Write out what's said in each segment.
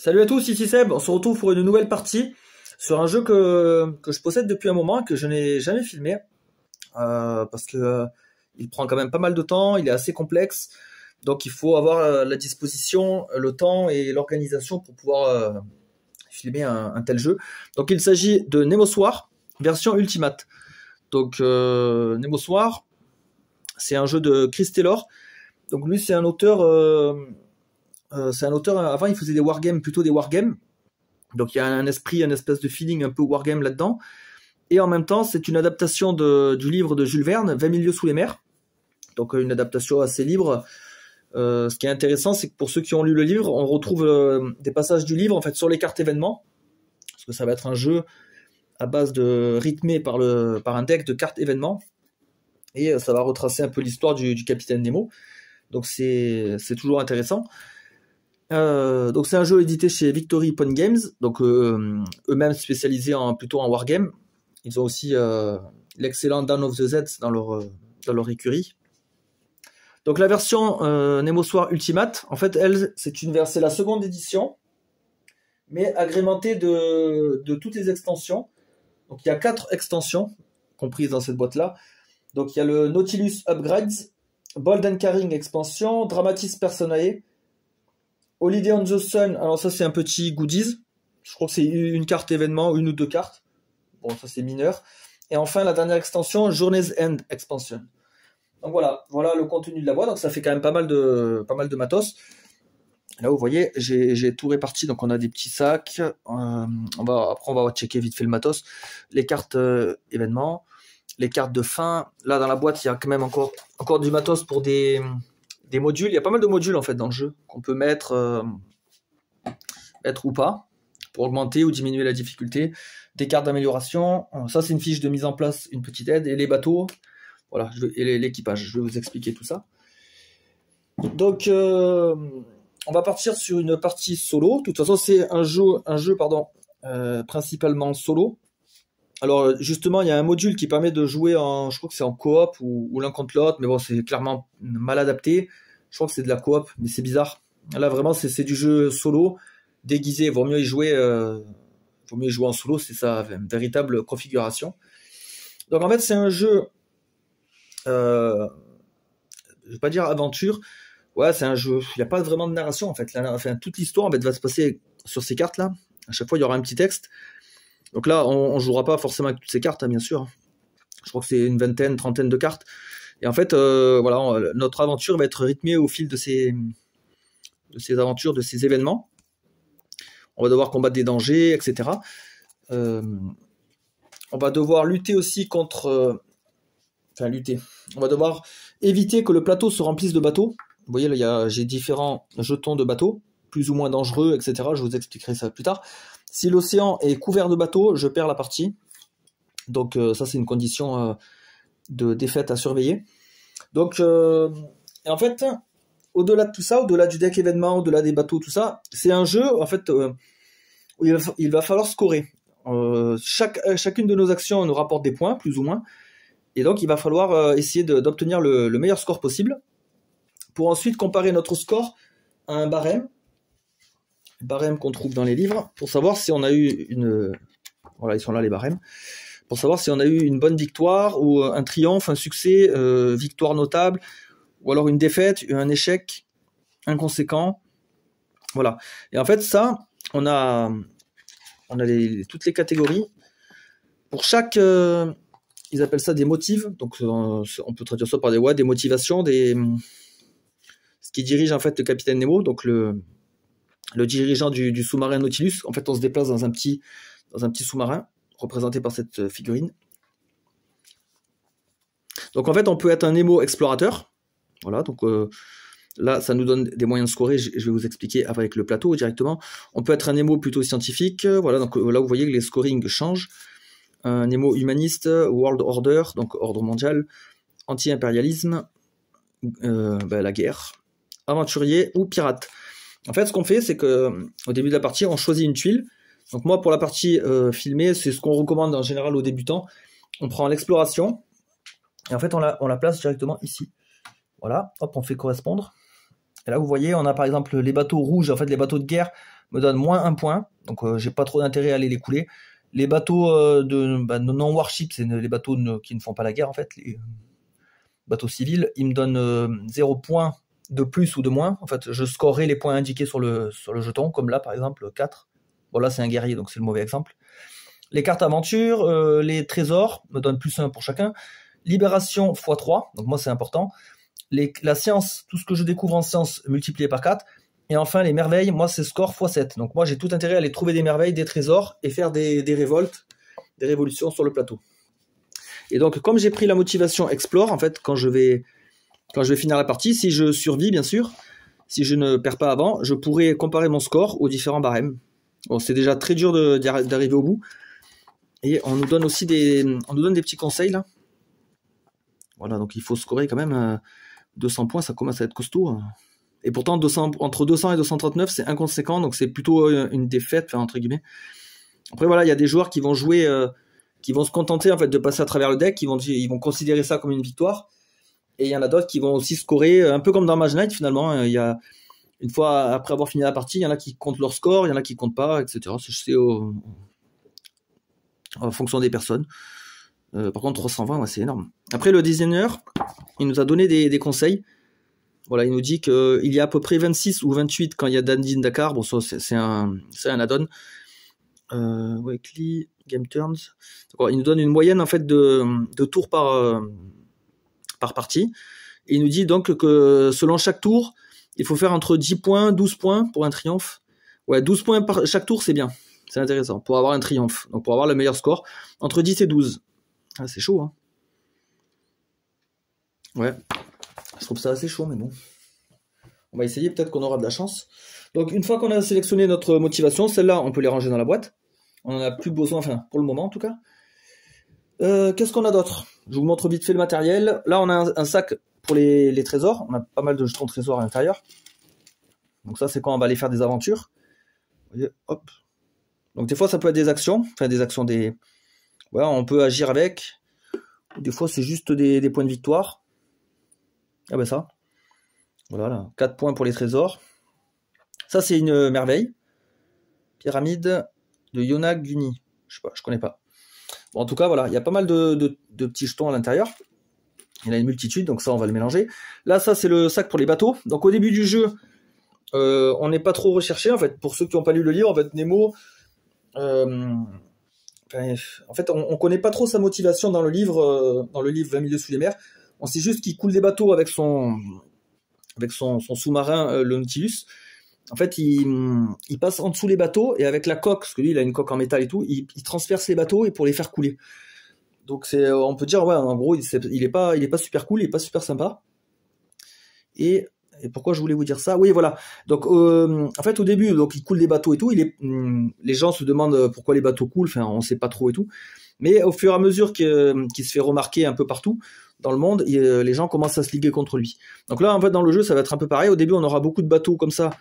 Salut à tous, ici Seb, on se retrouve pour une nouvelle partie sur un jeu que je possède depuis un moment, que je n'ai jamais filmé, parce que il prend quand même pas mal de temps, il est assez complexe, donc il faut avoir la disposition, le temps et l'organisation pour pouvoir filmer un tel jeu. Donc il s'agit de Nemoswar, version Ultimate. Donc Nemoswar, c'est un jeu de Chris Taylor, donc lui c'est un auteur... avant il faisait des wargames, plutôt des wargames. Donc il y a un esprit, un espèce de feeling un peu wargame là-dedans. Et en même temps, c'est une adaptation du livre de Jules Verne, 20 000 lieues sous les mers. Donc une adaptation assez libre. Ce qui est intéressant, c'est que pour ceux qui ont lu le livre, on retrouve des passages du livre en fait sur les cartes événements. Parce que ça va être un jeu à base de rythmé par un deck de cartes événements. Et ça va retracer un peu l'histoire du capitaine Nemo. Donc c'est toujours intéressant. Donc c'est un jeu édité chez Victory Point Games, donc eux-mêmes spécialisés plutôt en wargame. Ils ont aussi l'excellent Dawn of the Zeds dans leur écurie. Donc la version Nemoswar Ultimate, en fait, c'est la seconde édition, mais agrémentée de toutes les extensions. Donc il y a 4 extensions comprises dans cette boîte-là. Donc il y a le Nautilus Upgrades, Bold and Carrying Expansion, Dramatis Personae, Holiday on the Sun, alors ça c'est un petit goodies, je crois que c'est une carte événement, une ou deux cartes, bon ça c'est mineur, et enfin la dernière extension, Journey's End Expansion. Donc voilà le contenu de la boîte, donc ça fait quand même pas mal de matos. Là vous voyez, j'ai tout réparti, donc on a des petits sacs, après on va checker vite fait le matos, les cartes événements, les cartes de fin, là dans la boîte il y a quand même encore du matos pour des modules, il y a pas mal de modules en fait dans le jeu qu'on peut mettre ou pas pour augmenter ou diminuer la difficulté, des cartes d'amélioration, ça c'est une fiche de mise en place, une petite aide, et les bateaux, voilà, et l'équipage, je vais vous expliquer tout ça. Donc on va partir sur une partie solo, de toute façon c'est un jeu principalement solo. Alors justement il y a un module qui permet de jouer je crois que c'est en coop ou l'un contre l'autre, mais bon c'est clairement mal adapté, je crois que c'est de la coop, mais c'est bizarre. Là vraiment c'est du jeu solo, déguisé, vaut mieux y jouer en solo, c'est sa véritable configuration. Donc en fait c'est un jeu, je vais pas dire aventure, ouais c'est un jeu, il n'y a pas vraiment de narration en fait, toute l'histoire en fait va se passer sur ces cartes là, à chaque fois il y aura un petit texte. Donc là, on jouera pas forcément avec toutes ces cartes, hein, bien sûr. Je crois que c'est une vingtaine, trentaine de cartes. Et en fait, voilà, notre aventure va être rythmée au fil de ces aventures, de ces événements. On va devoir combattre des dangers, etc. On va devoir lutter aussi contre... lutter. On va devoir éviter que le plateau se remplisse de bateaux. Vous voyez, là, j'ai différents jetons de bateaux, plus ou moins dangereux, etc. Je vous expliquerai ça plus tard. Si l'océan est couvert de bateaux, je perds la partie. Donc ça, c'est une condition de défaite à surveiller. Donc, et en fait, au-delà de tout ça, au-delà du deck événement, au-delà des bateaux, tout ça, c'est un jeu, en fait, où il va falloir scorer. Chacune de nos actions nous rapporte des points, plus ou moins. Et donc, il va falloir essayer d'obtenir le meilleur score possible pour ensuite comparer notre score à un barème qu'on trouve dans les livres, pour savoir si on a eu voilà, ils sont là les barèmes, pour savoir si on a eu une bonne victoire, ou un triomphe, un succès, victoire notable, ou alors une défaite, un échec inconséquent, voilà. Et en fait ça, on a toutes les catégories, pour chaque, ils appellent ça des motifs, donc on peut traduire ça par des motivations, ce qui dirige en fait le capitaine Nemo, donc le dirigeant du sous-marin Nautilus. En fait, on se déplace dans un petit sous-marin, représenté par cette figurine. Donc en fait, on peut être un Nemo explorateur. Voilà, donc là, ça nous donne des moyens de scorer, je vais vous expliquer avec le plateau directement. On peut être un Nemo plutôt scientifique, voilà, donc là, vous voyez que les scorings changent. Un Nemo humaniste, World Order, donc ordre mondial, anti-impérialisme, la guerre, aventurier ou pirate. En fait, ce qu'on fait, c'est que au début de la partie, on choisit une tuile. Donc moi, pour la partie filmée, c'est ce qu'on recommande en général aux débutants. On prend l'exploration et en fait, on la place directement ici. Voilà, hop, on fait correspondre. Et là, vous voyez, on a par exemple les bateaux rouges, en fait, les bateaux de guerre me donne moins 1 point, donc j'ai pas trop d'intérêt à aller les couler. Les bateaux de non-warship, c'est les bateaux qui ne font pas la guerre en fait, les bateaux civils, ils me donnent 0 point de plus ou de moins. En fait, je scorerai les points indiqués sur le jeton, comme là par exemple 4. Bon là c'est un guerrier, donc c'est le mauvais exemple. Les cartes aventure, les trésors me donnent plus 1 pour chacun. Libération x3, donc moi c'est important. La science, tout ce que je découvre en science multiplié par 4. Et enfin les merveilles, moi c'est score x7. Donc moi j'ai tout intérêt à aller trouver des merveilles, des trésors et faire des révoltes, des révolutions sur le plateau. Et donc comme j'ai pris la motivation explore, en fait quand je vais finir la partie, si je survis bien sûr, si je ne perds pas avant, je pourrais comparer mon score aux différents barèmes. Bon, c'est déjà très dur d'arriver au bout. Et on nous donne aussi des petits conseils là. Voilà, donc il faut scorer quand même 200 points, ça commence à être costaud. Et pourtant, entre 200 et 239, c'est inconséquent, donc c'est plutôt une défaite, enfin, entre guillemets. Après, voilà, il y a des joueurs qui vont jouer, qui vont se contenter en fait de passer à travers le deck, ils vont considérer ça comme une victoire. Et il y en a d'autres qui vont aussi scorer, un peu comme dans Mage Knight finalement. Il y a, une fois après avoir fini la partie, il y en a qui comptent leur score, il y en a qui comptent pas, etc. C'est en fonction des personnes. Par contre, 320, ouais, c'est énorme. Après, le designer, il nous a donné des conseils. Voilà, il nous dit qu'il y a à peu près 26 ou 28 quand il y a Dandin Dakar. Bon, ça, c'est un add-on. Weekly, Game Turns. Il nous donne une moyenne en fait de tours par partie. Et il nous dit donc que selon chaque tour, il faut faire entre 10 points, 12 points pour un triomphe. Ouais, 12 points par chaque tour, c'est bien. C'est intéressant pour avoir un triomphe. Donc pour avoir le meilleur score. Entre 10 et 12. Ah, c'est chaud, hein. Ouais. Je trouve ça assez chaud, mais bon. On va essayer, peut-être qu'on aura de la chance. Donc, une fois qu'on a sélectionné notre motivation, celle-là, on peut les ranger dans la boîte. On n'en a plus besoin, enfin, pour le moment, en tout cas. Qu'est-ce qu'on a d'autre? Je vous montre vite fait le matériel. Là, on a un sac pour les trésors. On a pas mal de jetons trésors à l'intérieur. Donc ça, c'est quand on va aller faire des aventures. Vous voyez, hop. Donc, des fois, ça peut être des actions. Enfin, des actions, voilà, on peut agir avec. Des fois, c'est juste des points de victoire. Ah ben ça. Voilà, 4 points pour les trésors. Ça, c'est une merveille. Pyramide de Yonaguni. Je sais pas, je connais pas. Bon, en tout cas, voilà, il y a pas mal de petits jetons à l'intérieur. Il y en a une multitude, donc ça, on va le mélanger. Là, ça, c'est le sac pour les bateaux. Donc, au début du jeu, on n'est pas trop recherché, en fait. Pour ceux qui n'ont pas lu le livre, en fait, Nemo... en fait, on connaît pas trop sa motivation dans le livre 20 milieux sous les mers. On sait juste qu'il coule des bateaux avec son sous-marin, le Nautilus. En fait, il passe en dessous les bateaux et avec la coque, parce que lui, il a une coque en métal et tout, il transperce les bateaux et pour les faire couler. Donc on peut dire, ouais, en gros, il est pas super cool, il est pas super sympa. Et pourquoi je voulais vous dire ça? Oui, voilà. Donc, en fait, au début, donc il coule des bateaux et tout. Les gens se demandent pourquoi les bateaux coulent. Enfin, on sait pas trop et tout. Mais au fur et à mesure qu'il se fait remarquer un peu partout dans le monde, les gens commencent à se liguer contre lui. Donc là, en fait, dans le jeu, ça va être un peu pareil. Au début, on aura beaucoup de bateaux comme ça,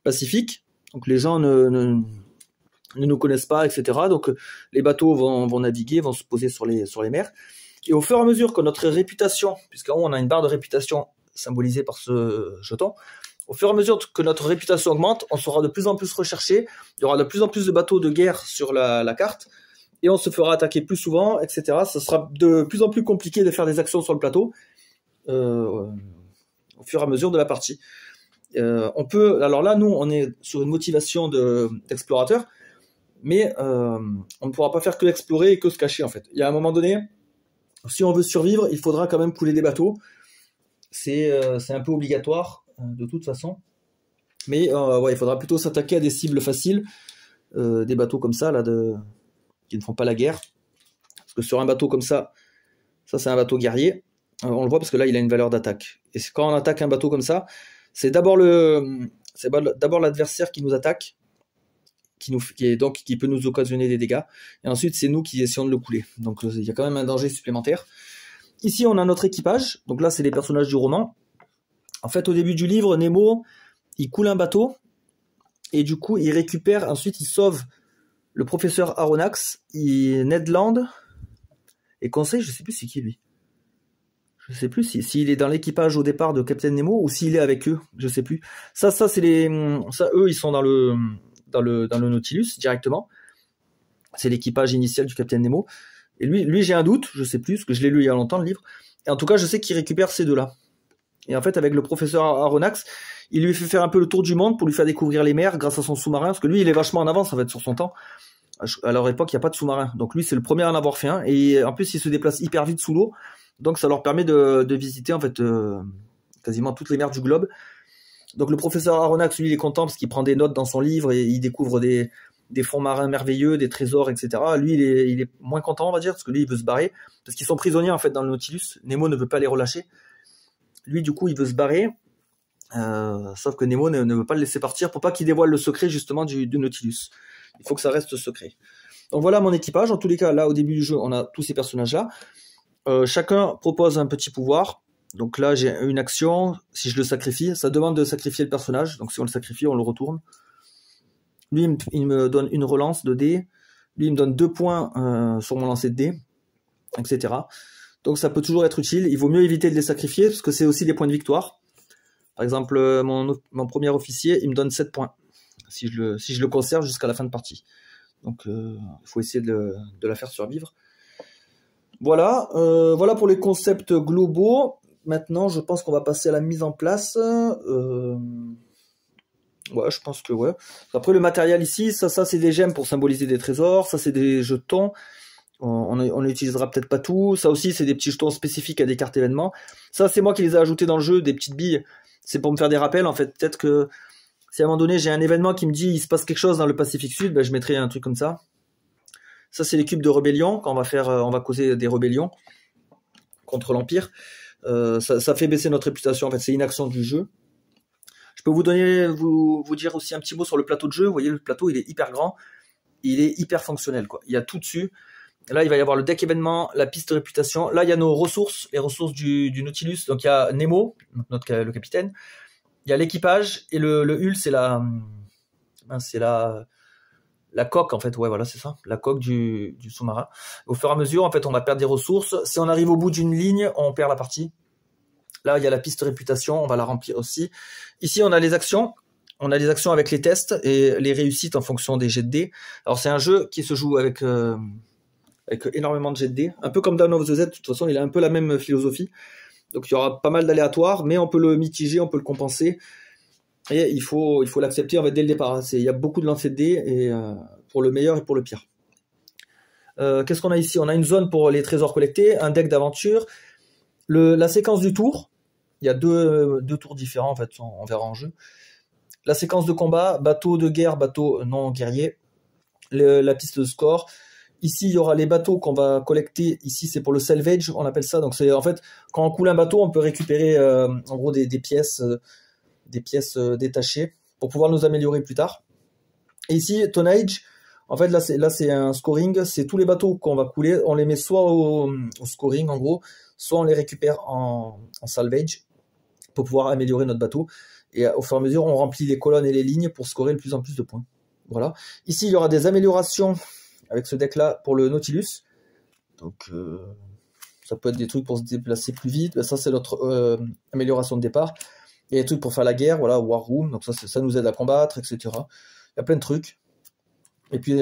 pacifiques. Donc les gens ne nous connaissent pas, etc. Donc les bateaux vont naviguer, vont se poser sur les mers. Et au fur et à mesure que notre réputation, puisqu'en haut, on a une barre de réputation symbolisée par ce jeton, au fur et à mesure que notre réputation augmente, on sera de plus en plus recherché. Il y aura de plus en plus de bateaux de guerre sur la carte. Et on se fera attaquer plus souvent, etc. Ce sera de plus en plus compliqué de faire des actions sur le plateau au fur et à mesure de la partie. Alors là, nous, on est sur une motivation d'explorateur, mais on ne pourra pas faire que explorer et que se cacher, en fait. Il y a un moment donné, si on veut survivre, il faudra quand même couler des bateaux. C'est un peu obligatoire, de toute façon. Mais ouais, il faudra plutôt s'attaquer à des cibles faciles, des bateaux comme ça, là, qui ne font pas la guerre. Parce que sur un bateau comme ça c'est un bateau guerrier. On le voit parce que là, il a une valeur d'attaque. Et quand on attaque un bateau comme ça, c'est d'abord l'adversaire qui nous attaque, qui peut nous occasionner des dégâts. Et ensuite, c'est nous qui essayons de le couler. Donc, il y a quand même un danger supplémentaire. Ici, on a notre équipage. Donc là, c'est les personnages du roman. En fait, au début du livre, Nemo, il coule un bateau. Et du coup, il récupère, ensuite, il sauve le professeur Aronnax, Ned Land et Conseil, je sais plus c'est qui lui. Je sais plus s'il est dans l'équipage au départ de Captain Nemo ou s'il est avec eux, je sais plus. Ça c'est eux ils sont dans le Nautilus directement. C'est l'équipage initial du Captain Nemo. Et lui j'ai un doute, je sais plus, parce que je l'ai lu il y a longtemps le livre. Et en tout cas, je sais qu'il récupère ces deux-là. Et en fait, avec le professeur Aronnax, il lui fait faire un peu le tour du monde pour lui faire découvrir les mers grâce à son sous-marin, parce que lui, il est vachement en avance en fait sur son temps. À leur époque, il n'y a pas de sous-marin. Donc lui, c'est le premier à en avoir fait un. Et en plus, il se déplace hyper vite sous l'eau. Donc ça leur permet de visiter en fait quasiment toutes les mers du globe. Donc le professeur Aronnax, lui, il est content parce qu'il prend des notes dans son livre et il découvre des fonds marins merveilleux, des trésors, etc. Lui, il est moins content, on va dire, parce que lui, il veut se barrer. Parce qu'ils sont prisonniers en fait dans le Nautilus. Nemo ne veut pas les relâcher. Lui, du coup, il veut se barrer. Sauf que Nemo ne veut pas le laisser partir pour pas qu'il dévoile le secret justement du Nautilus. Il faut que ça reste secret. Donc voilà mon équipage. En tous les cas, là au début du jeu, on a tous ces personnages-là. Chacun propose un petit pouvoir. Donc là, j'ai une action. Si je le sacrifie, ça demande de sacrifier le personnage. Donc si on le sacrifie, on le retourne. Lui, il me donne une relance de dés. Lui, il me donne 2 points sur mon lancer de dés, etc. Donc ça peut toujours être utile. Il vaut mieux éviter de les sacrifier parce que c'est aussi des points de victoire. Par exemple, mon premier officier, il me donne 7 points. Si je le conserve jusqu'à la fin de partie. Donc il faut essayer de la faire survivre. Voilà, voilà pour les concepts globaux. Maintenant, je pense qu'on va passer à la mise en place. Ouais, je pense que ouais. Après, le matériel ici, ça c'est des gemmes pour symboliser des trésors. Ça, c'est des jetons. On n'utilisera peut-être pas tout. Ça aussi, c'est des petits jetons spécifiques à des cartes événements. Ça, c'est moi qui les ai ajoutés dans le jeu, des petites billes. C'est pour me faire des rappels, en fait. Peut-être que si à un moment donné, j'ai un événement qui me dit il se passe quelque chose dans le Pacifique Sud, ben, je mettrai un truc comme ça. Ça, c'est les cubes de rébellion. Quand on va causer des rébellions contre l'Empire. Ça fait baisser notre réputation. En fait, c'est une action du jeu. Je peux vous dire aussi un petit mot sur le plateau de jeu. Vous voyez, le plateau, il est hyper grand. Il est hyper fonctionnel, quoi. Il y a tout dessus. Là, il va y avoir le deck événement, la piste de réputation. Là, il y a nos ressources, les ressources du Nautilus. Donc, il y a Nemo, le capitaine. Il y a l'équipage et le hull, c'est la coque, en fait. Ouais, voilà, c'est ça. La coque du sous-marin. Au fur et à mesure, en fait, on va perdre des ressources. Si on arrive au bout d'une ligne, on perd la partie. Là, il y a la piste de réputation. On va la remplir aussi. Ici, on a les actions. On a les actions avec les tests et les réussites en fonction des jets de dés. Alors, c'est un jeu qui se joue avec énormément de jets de dés. Un peu comme Dawn of the Z, de toute façon, il a un peu la même philosophie. Donc, il y aura pas mal d'aléatoires, mais on peut le mitiger, on peut le compenser. Et il faut l'accepter en fait, dès le départ. Il y a beaucoup de lancers de dés, et, pour le meilleur et pour le pire. Qu'est-ce qu'on a ici? On a une zone pour les trésors collectés, un deck d'aventure, la séquence du tour. Il y a deux tours différents, en fait, on verra en jeu. La séquence de combat, bateau de guerre, bateau non guerrier, la piste de score. Ici, il y aura les bateaux qu'on va collecter. Ici, c'est pour le salvage, on appelle ça. Donc, c'est en fait, quand on coule un bateau, on peut récupérer en gros des pièces détachées pour pouvoir nous améliorer plus tard. Et ici, tonnage. En fait, là, c'est un scoring. C'est tous les bateaux qu'on va couler. On les met soit au scoring, en gros, soit on les récupère en salvage pour pouvoir améliorer notre bateau. Et au fur et à mesure, on remplit les colonnes et les lignes pour scorer de plus en plus de points. Voilà. Ici, il y aura des améliorations avec ce deck-là pour le Nautilus. Donc, ça peut être des trucs pour se déplacer plus vite. Ben, ça, c'est notre amélioration de départ. Il y a des trucs pour faire la guerre, voilà, War Room. Donc, ça nous aide à combattre, etc. Il y a plein de trucs. Et puis,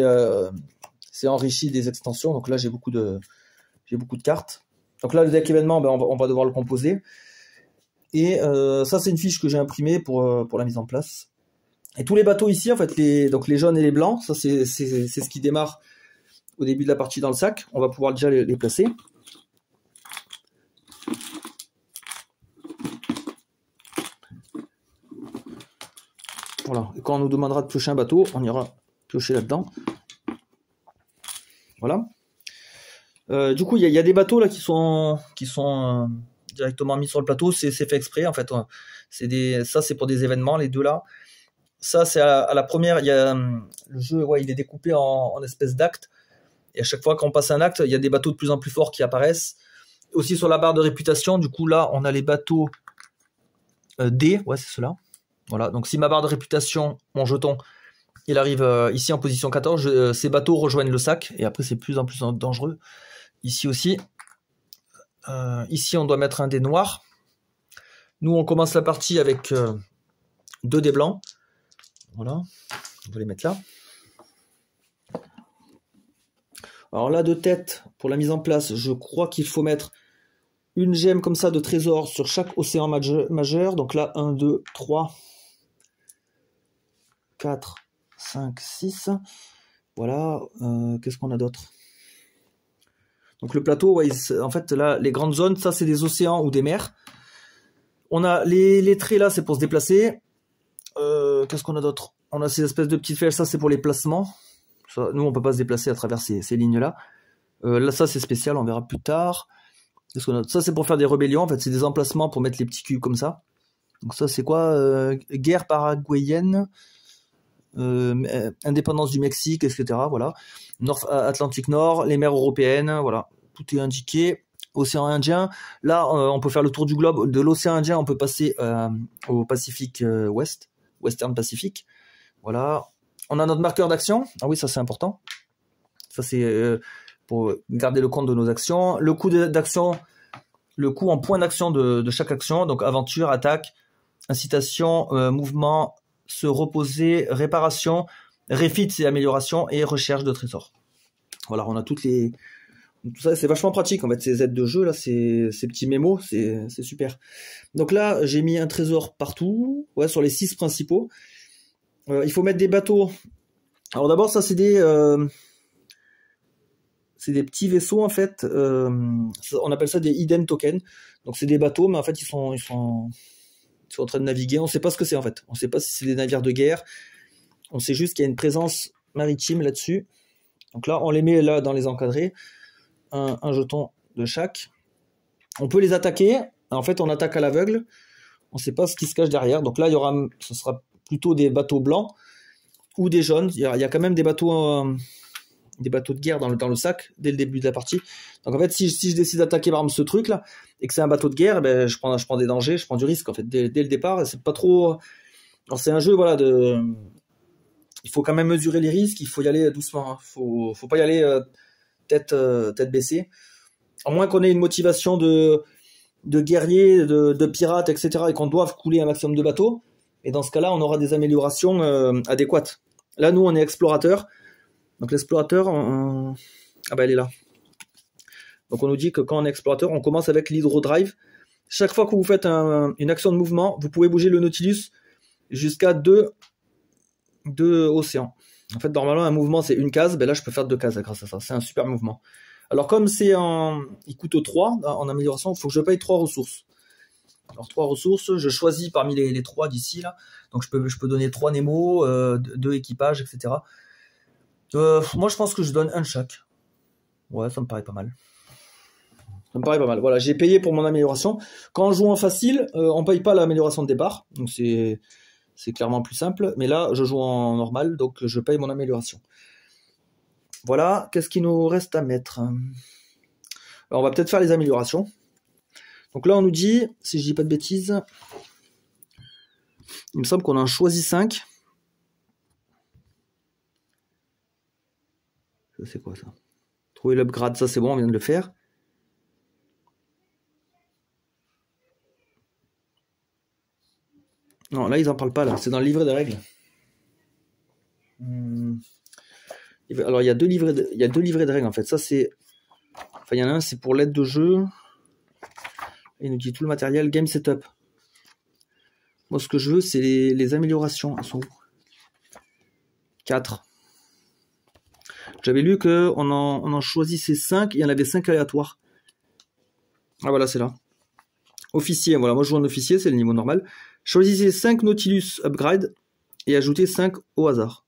c'est enrichi des extensions. Donc là, j'ai beaucoup de cartes. Donc là, le deck événement, ben, on va devoir le composer. Et ça, c'est une fiche que j'ai imprimée pour la mise en place. Et tous les bateaux ici, en fait, donc les jaunes et les blancs, ça c'est ce qui démarre au début de la partie dans le sac. On va pouvoir déjà les placer. Voilà. Et quand on nous demandera de piocher un bateau, on ira piocher là-dedans. Voilà. Du coup, il y a des bateaux là qui sont directement mis sur le plateau. C'est fait exprès, en fait. Ça, c'est pour des événements, les deux là. Ça, c'est à la première. Il y a le jeu, ouais, il est découpé en espèces d'actes. Et à chaque fois qu'on passe un acte, il y a des bateaux de plus en plus forts qui apparaissent. Aussi sur la barre de réputation, du coup, là, on a les bateaux D. Ouais, c'est ceux-là. Voilà. Donc, si ma barre de réputation, mon jeton, il arrive ici en position 14, ces bateaux rejoignent le sac. Et après, c'est de plus en plus dangereux. Ici aussi. Ici, on doit mettre un dé noir. Nous, on commence la partie avec 2 dés blancs. Voilà, on va les mettre là. Alors là, de tête, pour la mise en place, je crois qu'il faut mettre une gemme comme ça de trésor sur chaque océan majeur. Donc là, 1, 2, 3, 4, 5, 6. Voilà, qu'est-ce qu'on a d'autre? Donc le plateau, ouais, en fait, là, les grandes zones, ça, c'est des océans ou des mers. On a les traits là, c'est pour se déplacer. Qu'est-ce qu'on a d'autre? On a ces espèces de petites flèches, ça, c'est pour les placements. Ça, nous, on peut pas se déplacer à travers ces lignes-là. Là, ça, c'est spécial, on verra plus tard. Ça, c'est pour faire des rébellions, en fait, c'est des emplacements pour mettre les petits cubes comme ça. Donc ça, c'est quoi? Guerre paraguayenne, indépendance du Mexique, etc. Voilà. Atlantique Nord, les mers européennes, voilà. Tout est indiqué. Océan Indien. Là, on peut faire le tour du globe. De l'océan Indien, on peut passer au Pacifique Ouest, Western Pacific. Voilà. On a notre marqueur d'action. Ah oui, ça c'est important. Ça c'est pour garder le compte de nos actions. Le coût d'action, le coût en points d'action de chaque action. Donc aventure, attaque, incitation, mouvement, se reposer, réparation, refit, c'est amélioration et recherche de trésors. Voilà, on a toutes les... Tout ça, c'est vachement pratique en fait, ces aides de jeu là, ces petits mémos, c'est super. Donc là, j'ai mis un trésor partout, ouais, sur les 6 principaux. Il faut mettre des bateaux. Alors d'abord, ça c'est des petits vaisseaux en fait. On appelle ça des hidden tokens. Donc c'est des bateaux, mais en fait ils sont en train de naviguer. On sait pas ce que c'est en fait. On sait pas si c'est des navires de guerre. On sait juste qu'il y a une présence maritime là-dessus. Donc là, on les met là dans les encadrés. Un jeton de chaque. On peut les attaquer. En fait, on attaque à l'aveugle. On ne sait pas ce qui se cache derrière. Donc là, ce sera plutôt des bateaux blancs ou des jaunes. Il y a quand même des bateaux de guerre dans le sac dès le début de la partie. Donc en fait, si je décide d'attaquer par exemple ce truc là et que c'est un bateau de guerre, ben, je prends des dangers, je prends du risque en fait dès le départ. C'est pas trop. Alors c'est un jeu voilà il faut quand même mesurer les risques. Il faut y aller doucement. Hein. Faut pas y aller tête baissée. À moins qu'on ait une motivation de guerriers, de pirates, etc. et qu'on doive couler un maximum de bateaux. Et dans ce cas-là, on aura des améliorations adéquates. Là, nous, on est explorateur. Donc l'explorateur, ah ben elle est là. Donc on nous dit que quand on est explorateur, on commence avec l'hydrodrive. Chaque fois que vous faites une action de mouvement, vous pouvez bouger le Nautilus jusqu'à 2 océans. En fait, normalement, un mouvement, c'est une case. Ben là, je peux faire 2 cases grâce à ça. C'est un super mouvement. Alors, comme il coûte 3 en amélioration, il faut que je paye 3 ressources. Alors, 3 ressources, je choisis parmi les 3 d'ici, là. Donc, je peux donner 3 Nemo, 2 équipages, etc. Moi, je pense que je donne un de chaque. Ouais, ça me paraît pas mal. Ça me paraît pas mal. Voilà, j'ai payé pour mon amélioration. Quand on joue en facile, on paye pas l'amélioration de départ. Donc, c'est clairement plus simple. Mais là, je joue en normal, donc je paye mon amélioration. Voilà, qu'est-ce qu'il nous reste à mettre? Alors, on va peut-être faire les améliorations. Donc là, on nous dit, si je dis pas de bêtises, il me semble qu'on en choisit 5. Ça, c'est quoi ça? Trouver l'upgrade, ça c'est bon, on vient de le faire. Non, là, ils en parlent pas, là. C'est dans le livret des règles. Alors, il y a 2 livrets de règles, en fait. Ça, c'est... Enfin, il y en a un, c'est pour l'aide de jeu. Il nous dit tout le matériel, game setup. Moi, ce que je veux, c'est les améliorations. Elles sont où? 4. J'avais lu qu'on en choisissait 5, et il y en avait 5 aléatoires. Ah, voilà, c'est là. Officier, voilà, moi je joue en officier, c'est le niveau normal. Choisissez 5 Nautilus upgrade, et ajoutez 5 au hasard.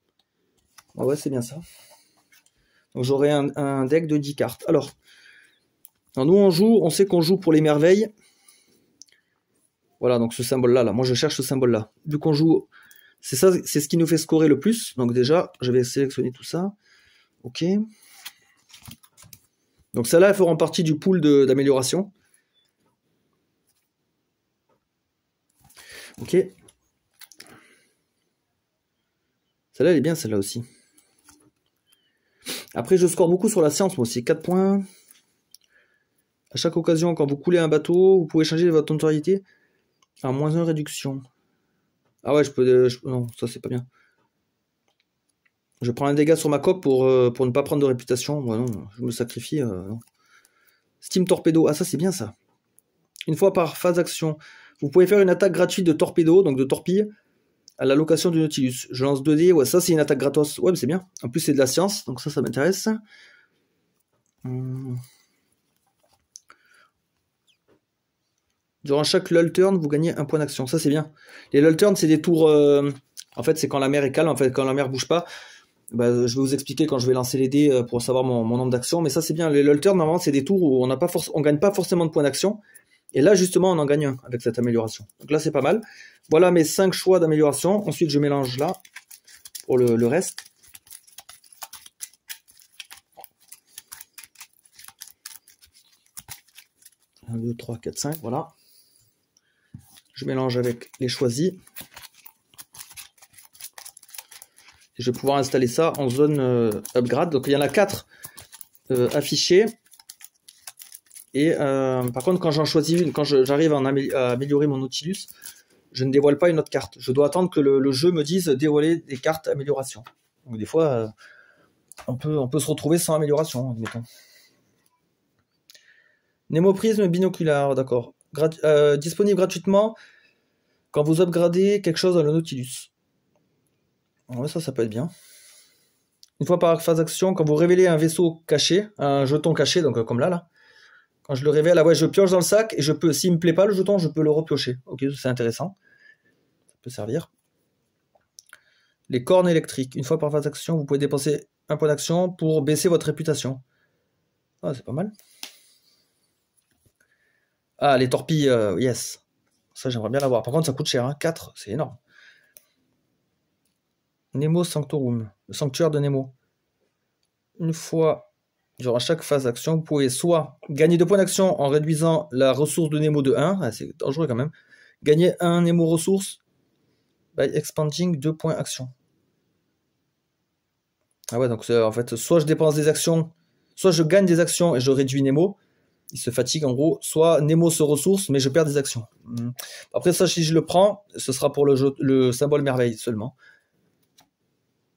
Ah ouais, c'est bien ça. Donc j'aurai un deck de 10 cartes. Alors nous on sait qu'on joue pour les merveilles. Voilà, donc ce symbole-là, moi je cherche ce symbole-là. Vu qu'on joue, c'est ce qui nous fait scorer le plus. Donc déjà, je vais sélectionner tout ça. Ok. Donc celles-là, elles feront partie du pool d'amélioration. Ok. Celle-là, elle est bien, celle-là aussi. Après, je score beaucoup sur la science, moi aussi. 4 points. À chaque occasion, quand vous coulez un bateau, vous pouvez changer votre notoriété à -1 réduction. Ah ouais, je peux... non, ça c'est pas bien. Je prends un dégât sur ma coque pour ne pas prendre de réputation. Moi non, je me sacrifie. Non. Steam Torpedo, ah ça c'est bien ça. Une fois par phase d'action, vous pouvez faire une attaque gratuite de torpedo, donc de torpille, à la location du Nautilus. Je lance 2 dés, ouais ça c'est une attaque gratos. Ouais mais c'est bien. En plus c'est de la science, donc ça m'intéresse. Durant chaque lull turn, vous gagnez un point d'action. Ça c'est bien. Les lull turn c'est des tours... En fait c'est quand la mer est calme, en fait quand la mer bouge pas. Bah, je vais vous expliquer quand je vais lancer les dés pour savoir mon nombre d'actions, mais ça c'est bien. Les lull turn normalement c'est des tours où on gagne pas forcément de points d'action, et là justement on en gagne un avec cette amélioration. Donc là c'est pas mal. Voilà mes 5 choix d'amélioration. Ensuite je mélange là pour le reste. Un, 2, 3, 4, 5, voilà. Je mélange avec les choisis. Et je vais pouvoir installer ça en zone upgrade. Donc il y en a 4 affichés. Et par contre, quand j'en choisis une, quand j'arrive à améliorer mon Nautilus, je ne dévoile pas une autre carte. Je dois attendre que le jeu me dise dévoiler des cartes amélioration. Donc des fois, on peut se retrouver sans amélioration, admettons. Némoprisme binoculaire, d'accord. Disponible gratuitement quand vous upgradez quelque chose dans le Nautilus. Ouais, ça peut être bien. Une fois par phase d'action, quand vous révélez un vaisseau caché, un jeton caché, donc comme là. Quand je le révèle, je pioche dans le sac et je peux, s'il me plaît pas le jeton, je peux le repiocher. Ok, c'est intéressant. Ça peut servir. Les cornes électriques. Une fois par phase d'action, vous pouvez dépenser un point d'action pour baisser votre réputation. Ah, c'est pas mal. Ah, les torpilles, yes. Ça, j'aimerais bien l'avoir. Par contre, ça coûte cher, hein. 4, c'est énorme. Nemo Sanctorum, le sanctuaire de Nemo. Une fois, genre à chaque phase d'action, vous pouvez soit gagner 2 points d'action en réduisant la ressource de Nemo de 1, ah, c'est dangereux quand même, gagner un Nemo ressource by expanding 2 points action. Ah ouais, donc en fait, soit je dépense des actions, soit je gagne des actions et je réduis Nemo, il se fatigue en gros, soit Nemo se ressource, mais je perds des actions. Après ça, si je le prends, ce sera pour le symbole merveille seulement.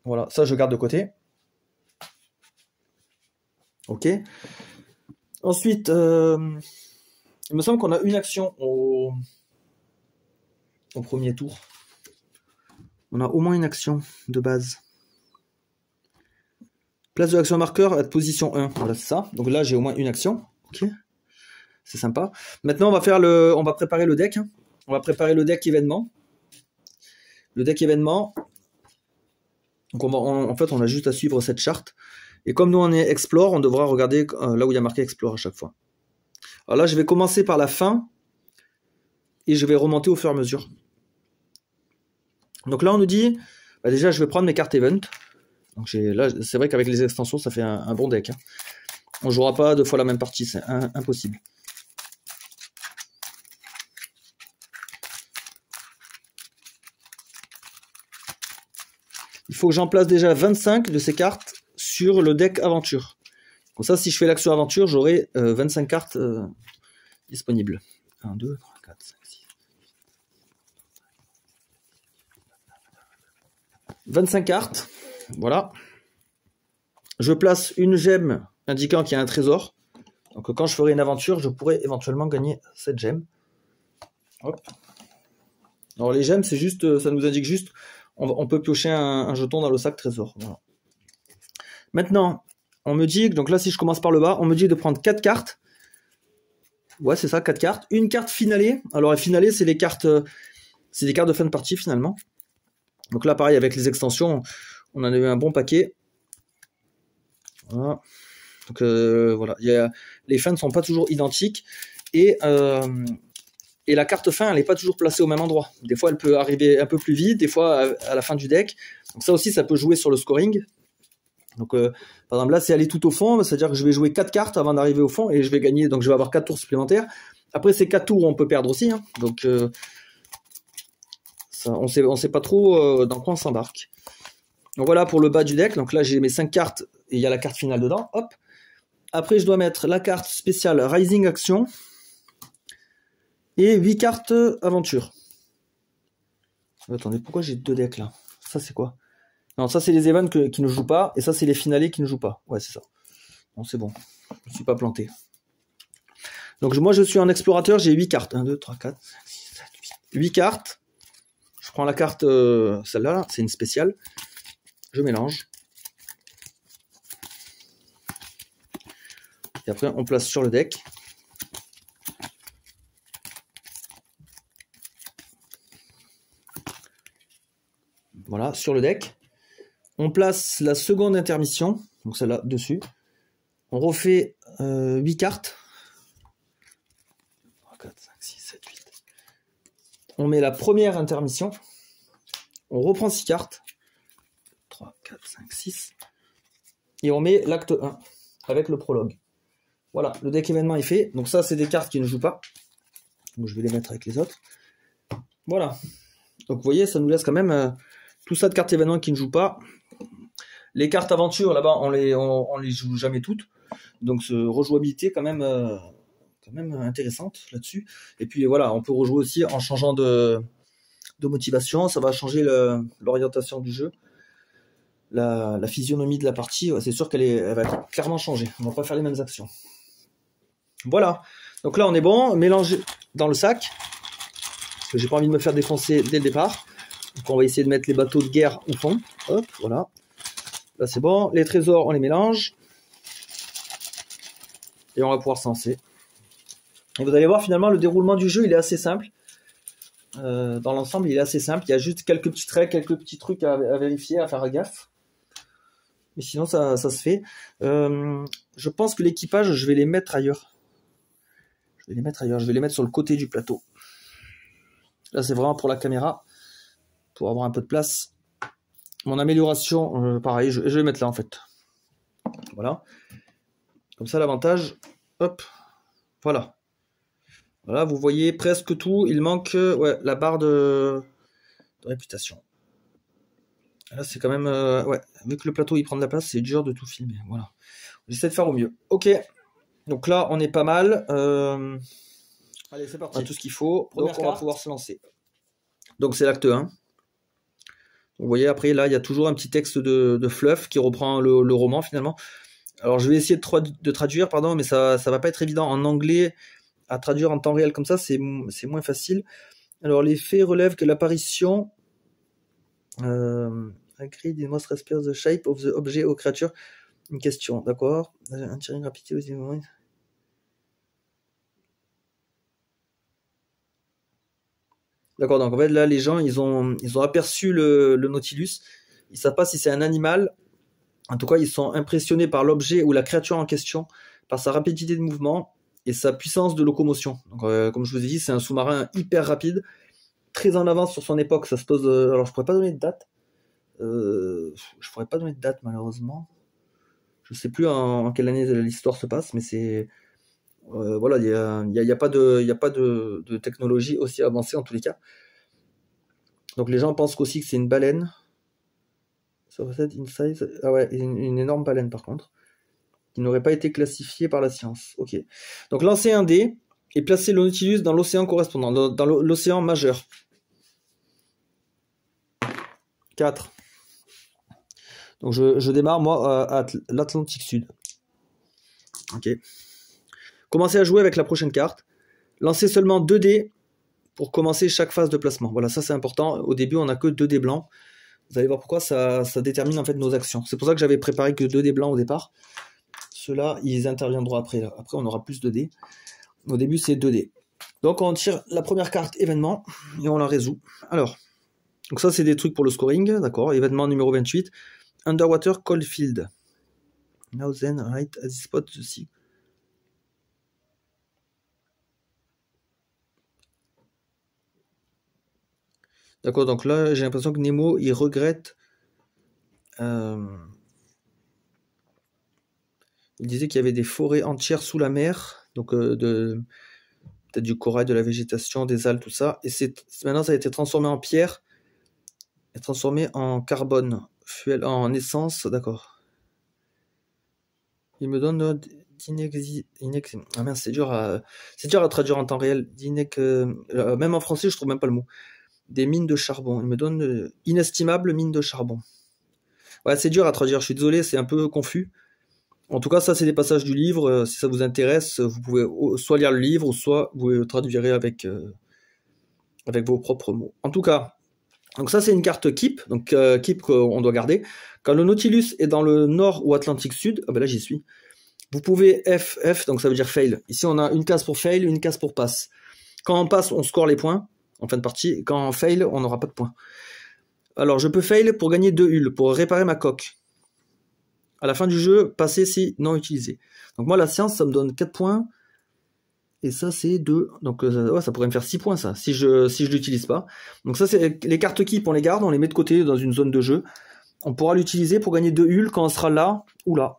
Voilà, ça je garde de côté. Ok. Ensuite, il me semble qu'on a une action au premier tour. On a au moins une action de base. Place de l'action marqueur à position 1. Voilà, c'est ça. Donc là, j'ai au moins une action. Ok. C'est sympa. Maintenant, on va préparer le deck. On va préparer le deck événement. Le deck événement. Donc en fait, on a juste à suivre cette charte. Et comme nous, on est Explore, on devra regarder là où il y a marqué Explore à chaque fois. Alors là, je vais commencer par la fin. Et je vais remonter au fur et à mesure. Donc là, on nous dit... déjà, je vais prendre mes cartes Event. Donc là, c'est vrai qu'avec les extensions, ça fait un bon deck. Hein. On ne jouera pas 2 fois la même partie, c'est impossible. Il faut que j'en place déjà 25 de ces cartes sur le deck aventure. Comme ça, si je fais l'action aventure, j'aurai 25 cartes disponibles. 1, 2, 3, 4, 5, 6. 25 cartes. Voilà. Je place une gemme indiquant qu'il y a un trésor. Donc quand je ferai une aventure, je pourrai éventuellement gagner cette gemme. Hop. Alors les gemmes, c'est juste, ça nous indique juste, on peut piocher un jeton dans le sac trésor. Voilà. Maintenant, on me dit, donc là si je commence par le bas, on me dit de prendre 4 cartes. Ouais, c'est ça, 4 cartes. Une carte finalée. Alors, la finalée, c'est des cartes de fin de partie, finalement. Donc là, pareil, avec les extensions, on en a eu un bon paquet. Voilà. Donc, voilà. Les fins ne sont pas toujours identiques. Et la carte fin, elle n'est pas toujours placée au même endroit. Des fois, elle peut arriver un peu plus vite, des fois à la fin du deck. Donc ça aussi, ça peut jouer sur le scoring. Donc, par exemple, là, c'est aller tout au fond, c'est-à-dire que je vais jouer 4 cartes avant d'arriver au fond et je vais gagner, donc je vais avoir 4 tours supplémentaires. Après, ces 4 tours, on peut perdre aussi, hein, donc ça, on sait pas trop dans quoi on s'embarque. Donc voilà pour le bas du deck, donc là j'ai mes 5 cartes et il y a la carte finale dedans, hop. Après, je dois mettre la carte spéciale Rising Action et 8 cartes aventure. Attendez, pourquoi j'ai 2 decks là? Ça, c'est quoi? Non, ça, c'est les events qui ne jouent pas, et ça, c'est les finalés qui ne jouent pas. Ouais, c'est ça. Bon, c'est bon. Je ne suis pas planté. Donc, moi, je suis un explorateur, j'ai 8 cartes. 1, 2, 3, 4, 5, 6, 7, 8. 8 cartes. Je prends la carte, celle-là, c'est une spéciale. Je mélange. Et après, on place sur le deck. Voilà, sur le deck. On place la seconde intermission, donc celle-là, dessus. On refait 8 cartes. 3, 4, 5, 6, 7, 8. On met la première intermission. On reprend 6 cartes. 3, 4, 5, 6. Et on met l'acte 1 avec le prologue. Voilà, le deck événement est fait. Donc ça, c'est des cartes qui ne jouent pas. Donc je vais les mettre avec les autres. Voilà. Donc vous voyez, ça nous laisse quand même tout ça de cartes événements qui ne jouent pas. Les cartes aventure, là-bas, on les joue jamais toutes. Donc rejouabilité quand même intéressante là-dessus. Et puis voilà, on peut rejouer aussi en changeant de motivation. Ça va changer l'orientation du jeu. La physionomie de la partie, c'est sûr elle va être clairement changée. On va pas faire les mêmes actions. Voilà. Donc là, on est bon. Mélanger dans le sac. Parce que j'ai pas envie de me faire défoncer dès le départ. Donc on va essayer de mettre les bateaux de guerre au fond. Hop, voilà. Là, c'est bon. Les trésors, on les mélange. Et on va pouvoir se lancer. Et vous allez voir, finalement, le déroulement du jeu, il est assez simple. Dans l'ensemble, il est assez simple. Il y a juste quelques petites règles, quelques petits trucs à vérifier, à faire gaffe. Mais sinon, ça se fait. Je pense que l'équipage, je vais les mettre ailleurs. Je vais les mettre sur le côté du plateau. Là, c'est vraiment pour la caméra. Pour avoir un peu de place. Mon amélioration, pareil, je vais mettre là, en fait. Voilà. Comme ça, l'avantage, hop, voilà. Voilà, vous voyez presque tout. Il manque la barre de réputation. Là, c'est quand même... vu que le plateau, il prend de la place, c'est dur de tout filmer. Voilà. J'essaie de faire au mieux. Ok. Donc là, on est pas mal. Allez, c'est parti. On a tout ce qu'il faut. Donc, on va pouvoir se lancer. Donc, c'est l'acte 1. Vous voyez, après, là, il y a toujours un petit texte de fluff qui reprend le roman, finalement. Alors, je vais essayer de traduire, pardon, mais ça va pas être évident. En anglais, à traduire en temps réel comme ça, c'est moins facile. Alors, les faits relèvent que l'apparition... agree, it must respect the shape of the object or creature. Une question, d'accord. Un tirage rapide aussi. D'accord, donc en fait là les gens ils ont aperçu le Nautilus, ils savent pas si c'est un animal, en tout cas ils sont impressionnés par l'objet ou la créature en question, par sa rapidité de mouvement et sa puissance de locomotion. Donc comme je vous ai dit, c'est un sous-marin hyper rapide, très en avance sur son époque, ça se pose... alors je pourrais pas donner de date, malheureusement, je sais plus en quelle année l'histoire se passe, mais c'est... voilà, il y a pas de technologie aussi avancée en tous les cas. Donc les gens pensent aussi que c'est une baleine. Ah ouais, une énorme baleine par contre, qui n'aurait pas été classifiée par la science. Ok. Donc lancez un dé et placez le Nautilus dans l'océan correspondant, dans l'océan majeur. 4. Donc je démarre moi à l'Atlantique Sud. Ok. Commencez à jouer avec la prochaine carte. Lancez seulement 2 dés pour commencer chaque phase de placement. Voilà, ça c'est important. Au début, on n'a que 2 dés blancs. Vous allez voir pourquoi ça détermine en fait nos actions. C'est pour ça que j'avais préparé que 2 dés blancs au départ. Ceux-là, ils interviendront après. Après, on aura plus de dés. Au début, c'est 2 dés. Donc, on tire la première carte événement et on la résout. Alors, donc ça, c'est des trucs pour le scoring. D'accord. Événement numéro 28. Underwater Coldfield. Now then, right at this spot, the sea. D'accord, donc là, j'ai l'impression que Nemo, il regrette... il disait qu'il y avait des forêts entières sous la mer, donc peut-être du corail, de la végétation, des algues, tout ça. Et maintenant, ça a été transformé en pierre et transformé en carbone, fuel, en essence, d'accord. Il me donne Ah mince, c'est dur à traduire en temps réel. Même en français, je trouve même pas le mot. Des mines de charbon. Il me donne inestimable mine de charbon. Ouais, c'est dur à traduire, je suis désolé, c'est un peu confus. En tout cas, ça, c'est des passages du livre. Si ça vous intéresse, vous pouvez soit lire le livre, ou soit vous le traduirez avec vos propres mots. En tout cas, donc ça, c'est une carte Keep. Donc Keep qu'on doit garder. Quand le Nautilus est dans le nord ou Atlantique Sud, ah ben là, j'y suis. Vous pouvez F, donc ça veut dire fail. Ici, on a une case pour fail, une case pour pass. Quand on passe, on score les points en fin de partie. Quand on fail, on n'aura pas de points. Alors, je peux fail pour gagner 2 hulles, pour réparer ma coque. À la fin du jeu, passer si non utilisé. Donc moi, la science, ça me donne 4 points. Et ça, c'est 2. Donc ouais, ça pourrait me faire 6 points, ça, si je l'utilise pas. Donc ça, c'est les cartes Keep, on les garde, on les met de côté dans une zone de jeu. On pourra l'utiliser pour gagner 2 hulles quand on sera là ou là.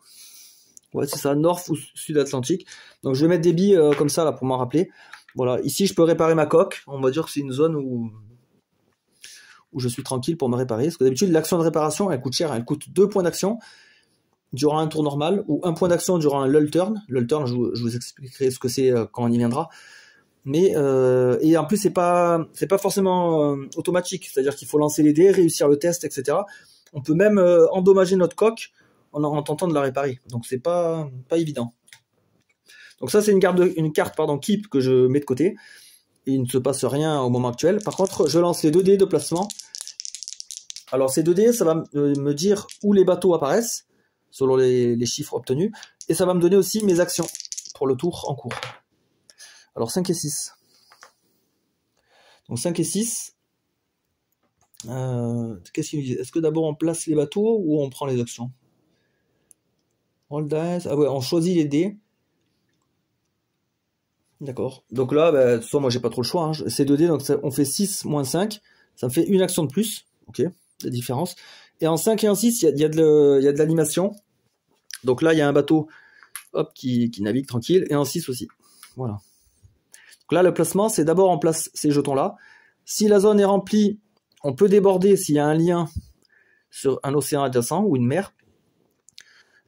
Ouais, c'est ça, Nord ou Sud-Atlantique. Donc je vais mettre des billes comme ça, là, pour m'en rappeler. Voilà, ici, je peux réparer ma coque. On va dire que c'est une zone où je suis tranquille pour me réparer. Parce que d'habitude, l'action de réparation, elle coûte cher. Elle coûte 2 points d'action durant un tour normal, ou 1 point d'action durant un lull turn. Lull turn, je vous expliquerai ce que c'est quand on y viendra. Mais et en plus, c'est pas forcément automatique. C'est-à-dire qu'il faut lancer les dés, réussir le test, etc. On peut même endommager notre coque en tentant de la réparer. Donc c'est pas évident. Donc ça, c'est une carte Keep que je mets de côté. Et il ne se passe rien au moment actuel. Par contre, je lance les 2 dés de placement. Alors ces 2 dés, ça va me dire où les bateaux apparaissent, selon les chiffres obtenus. Et ça va me donner aussi mes actions pour le tour en cours. Alors 5 et 6. Donc 5 et 6. Qu'est-ce qu'il nous dit? Est-ce que d'abord on place les bateaux ou on prend les actions? Roll dice. Ah ouais, on choisit les dés. D'accord. Donc là, de toute façon, moi j'ai pas trop le choix. Hein. C'est 2 dés, donc on fait 6 moins 5. Ça me fait une action de plus. Ok, la différence. Et en 5 et en 6, il y a de l'animation. Donc là, il y a un bateau qui navigue tranquille. Et en 6 aussi. Voilà. Donc là, le placement, c'est d'abord on place ces jetons-là. Si la zone est remplie, on peut déborder s'il y a un lien sur un océan adjacent ou une mer.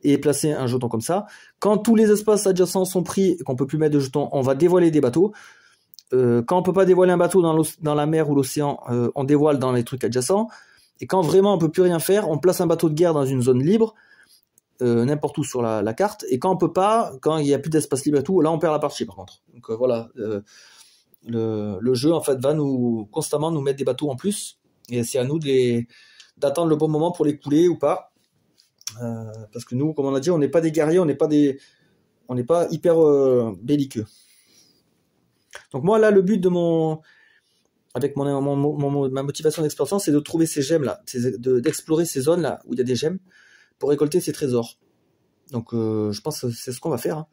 Et placer un jeton comme ça. Quand tous les espaces adjacents sont pris et qu'on peut plus mettre de jetons, on va dévoiler des bateaux. Quand on peut pas dévoiler un bateau dans la mer ou l'océan, on dévoile dans les trucs adjacents. Et quand vraiment on peut plus rien faire, on place un bateau de guerre dans une zone libre, n'importe où sur la carte. Et quand on peut pas, quand il y a plus d'espace libre et tout, là on perd la partie par contre. Donc voilà, le jeu en fait va constamment nous mettre des bateaux en plus. Et c'est à nous d'attendre le bon moment pour les couler ou pas. Parce que nous, comme on a dit, on n'est pas des guerriers, on n'est pas hyper belliqueux. Donc moi là, le but de avec ma motivation d'exploration, c'est de trouver ces gemmes là, d'explorer ces zones là où il y a des gemmes pour récolter ces trésors. Donc je pense que c'est ce qu'on va faire. Hein.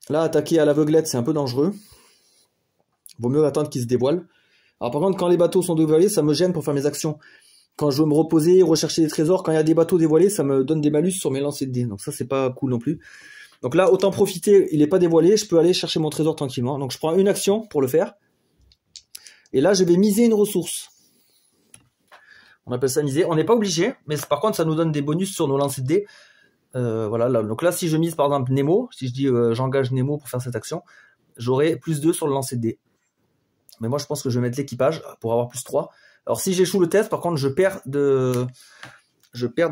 Là, attaquer à l'aveuglette, c'est un peu dangereux. Vaut mieux attendre qu'ils se dévoilent. Alors par contre, quand les bateaux sont dévoilés, ça me gêne pour faire mes actions. Quand je veux me reposer, rechercher des trésors, quand il y a des bateaux dévoilés, ça me donne des malus sur mes lancers de dés. Donc ça, c'est pas cool non plus. Donc là, autant profiter, il n'est pas dévoilé, je peux aller chercher mon trésor tranquillement. Donc je prends une action pour le faire. Et là, je vais miser une ressource. On appelle ça miser. On n'est pas obligé, mais par contre, ça nous donne des bonus sur nos lancers de dés. Voilà. Là. Donc là, si je mise par exemple Nemo, si je dis j'engage Nemo pour faire cette action, j'aurai plus 2 sur le lancer de dés. Mais moi, je pense que je vais mettre l'équipage pour avoir plus 3. Alors si j'échoue le test, par contre, je perds de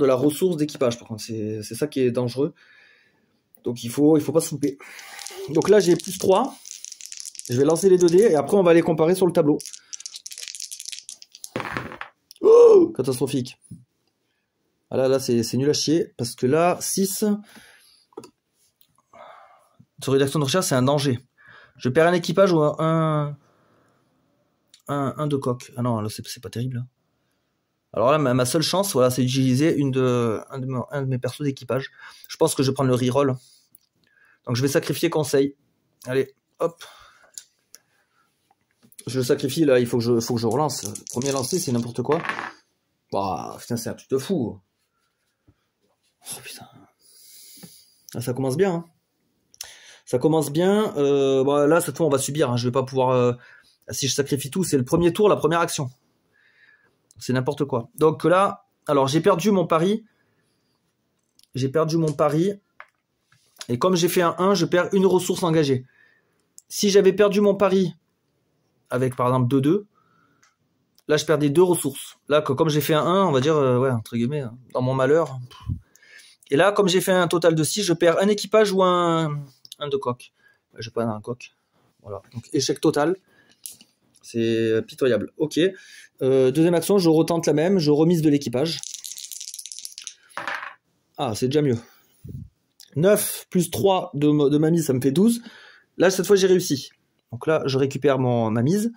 la ressource d'équipage. Par contre, c'est ça qui est dangereux. Donc il faut pas se louper. Donc là, j'ai plus 3. Je vais lancer les 2 dés et après, on va les comparer sur le tableau. Oh, catastrophique. Ah là, c'est nul à chier. Parce que là, 6. Sur rédaction de recherche, c'est un danger. Je perds un équipage ou un de coque. Ah non, là, c'est pas terrible. Alors là, ma seule chance, voilà, c'est d'utiliser un de mes persos d'équipage. Je pense que je vais prendre le reroll. Donc je vais sacrifier conseil. Allez, hop. Je le sacrifie, là, il faut que je relance. Le premier lancé, c'est n'importe quoi. Bah, putain, c'est un truc de fou. Oh putain. Là, ça commence bien. Hein. Ça commence bien. Bon, là, cette fois, on va subir. Hein. Je vais pas pouvoir... si je sacrifie tout, c'est le premier tour, la première action. C'est n'importe quoi. Donc là, alors j'ai perdu mon pari. j'ai perdu mon pari. Et comme j'ai fait un 1, je perds une ressource engagée. Si j'avais perdu mon pari avec par exemple 2-2, là je perdais 2 ressources. Là, comme j'ai fait un 1, on va dire, ouais, entre guillemets, dans mon malheur. Et là, comme j'ai fait un total de 6, je perds un équipage ou un de coq. Je perds un coq. Voilà. Donc échec total. C'est pitoyable. Ok. Deuxième action, je retente la même, je remise de l'équipage. Ah, c'est déjà mieux. 9 plus 3 de ma mise, ça me fait 12. Là, cette fois, j'ai réussi. Donc là, je récupère ma mise.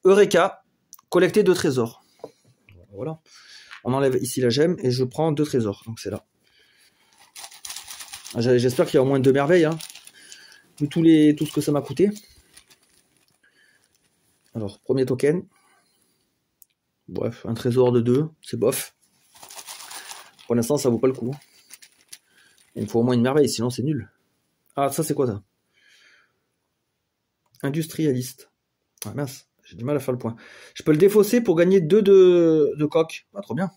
Eureka, collecter 2 trésors. Voilà. On enlève ici la gemme et je prends 2 trésors. Donc c'est là. J'espère qu'il y a au moins 2 merveilles. Hein, vu tout ce que ça m'a coûté. Alors, premier token. Bref, un trésor de 2, c'est bof. Pour l'instant, ça vaut pas le coup. Il me faut au moins une merveille, sinon c'est nul. Ah, ça c'est quoi ça? Industrialiste. Ah mince, j'ai du mal à faire le point. Je peux le défausser pour gagner 2 de coq. Ah, trop bien.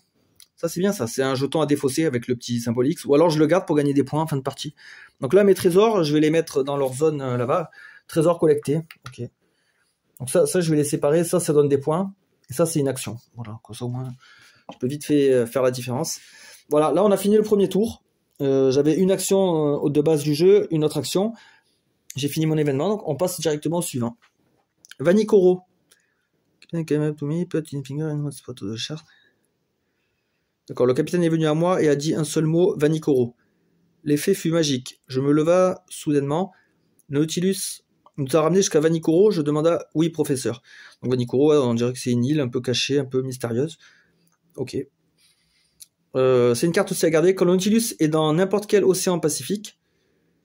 Ça c'est bien ça, c'est un jeton à défausser avec le petit symbole X. Ou alors je le garde pour gagner des points en fin de partie. Donc là, mes trésors, je vais les mettre dans leur zone là-bas. Trésors collectés. Ok. Donc ça, je vais les séparer. Ça donne des points. Et ça, c'est une action. Voilà, comme ça au moins, je peux vite faire la différence. Voilà, là on a fini le premier tour. J'avais une action de base du jeu, une autre action. J'ai fini mon événement, donc on passe directement au suivant. Vanikoro. D'accord, le capitaine est venu à moi et a dit un seul mot, Vanikoro. L'effet fut magique. Je me leva soudainement. Le Nautilus nous a ramené jusqu'à Vanikoro. Je demanda, oui, professeur. Donc Vanikoro, on dirait que c'est une île un peu cachée, un peu mystérieuse. Ok. C'est une carte aussi à garder. Quand le Nautilus est dans n'importe quel océan Pacifique,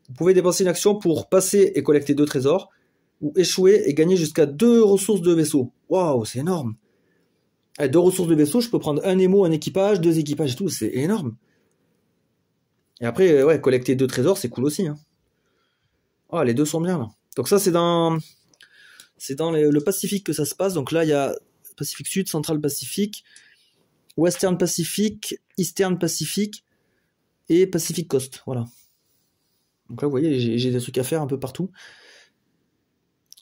vous pouvez dépenser une action pour passer et collecter 2 trésors, ou échouer et gagner jusqu'à 2 ressources de vaisseau. Waouh, c'est énorme. Avec 2 ressources de vaisseau, je peux prendre un émo, un équipage, 2 équipages et tout, c'est énorme. Et après, ouais, collecter 2 trésors, c'est cool aussi. Hein. Oh, les 2 sont bien là. Donc ça, c'est dans le Pacifique que ça se passe. Donc là, il y a Pacifique Sud, Central Pacifique, Western Pacific, Eastern Pacific et Pacific Coast. Voilà. Donc là, vous voyez, j'ai des trucs à faire un peu partout.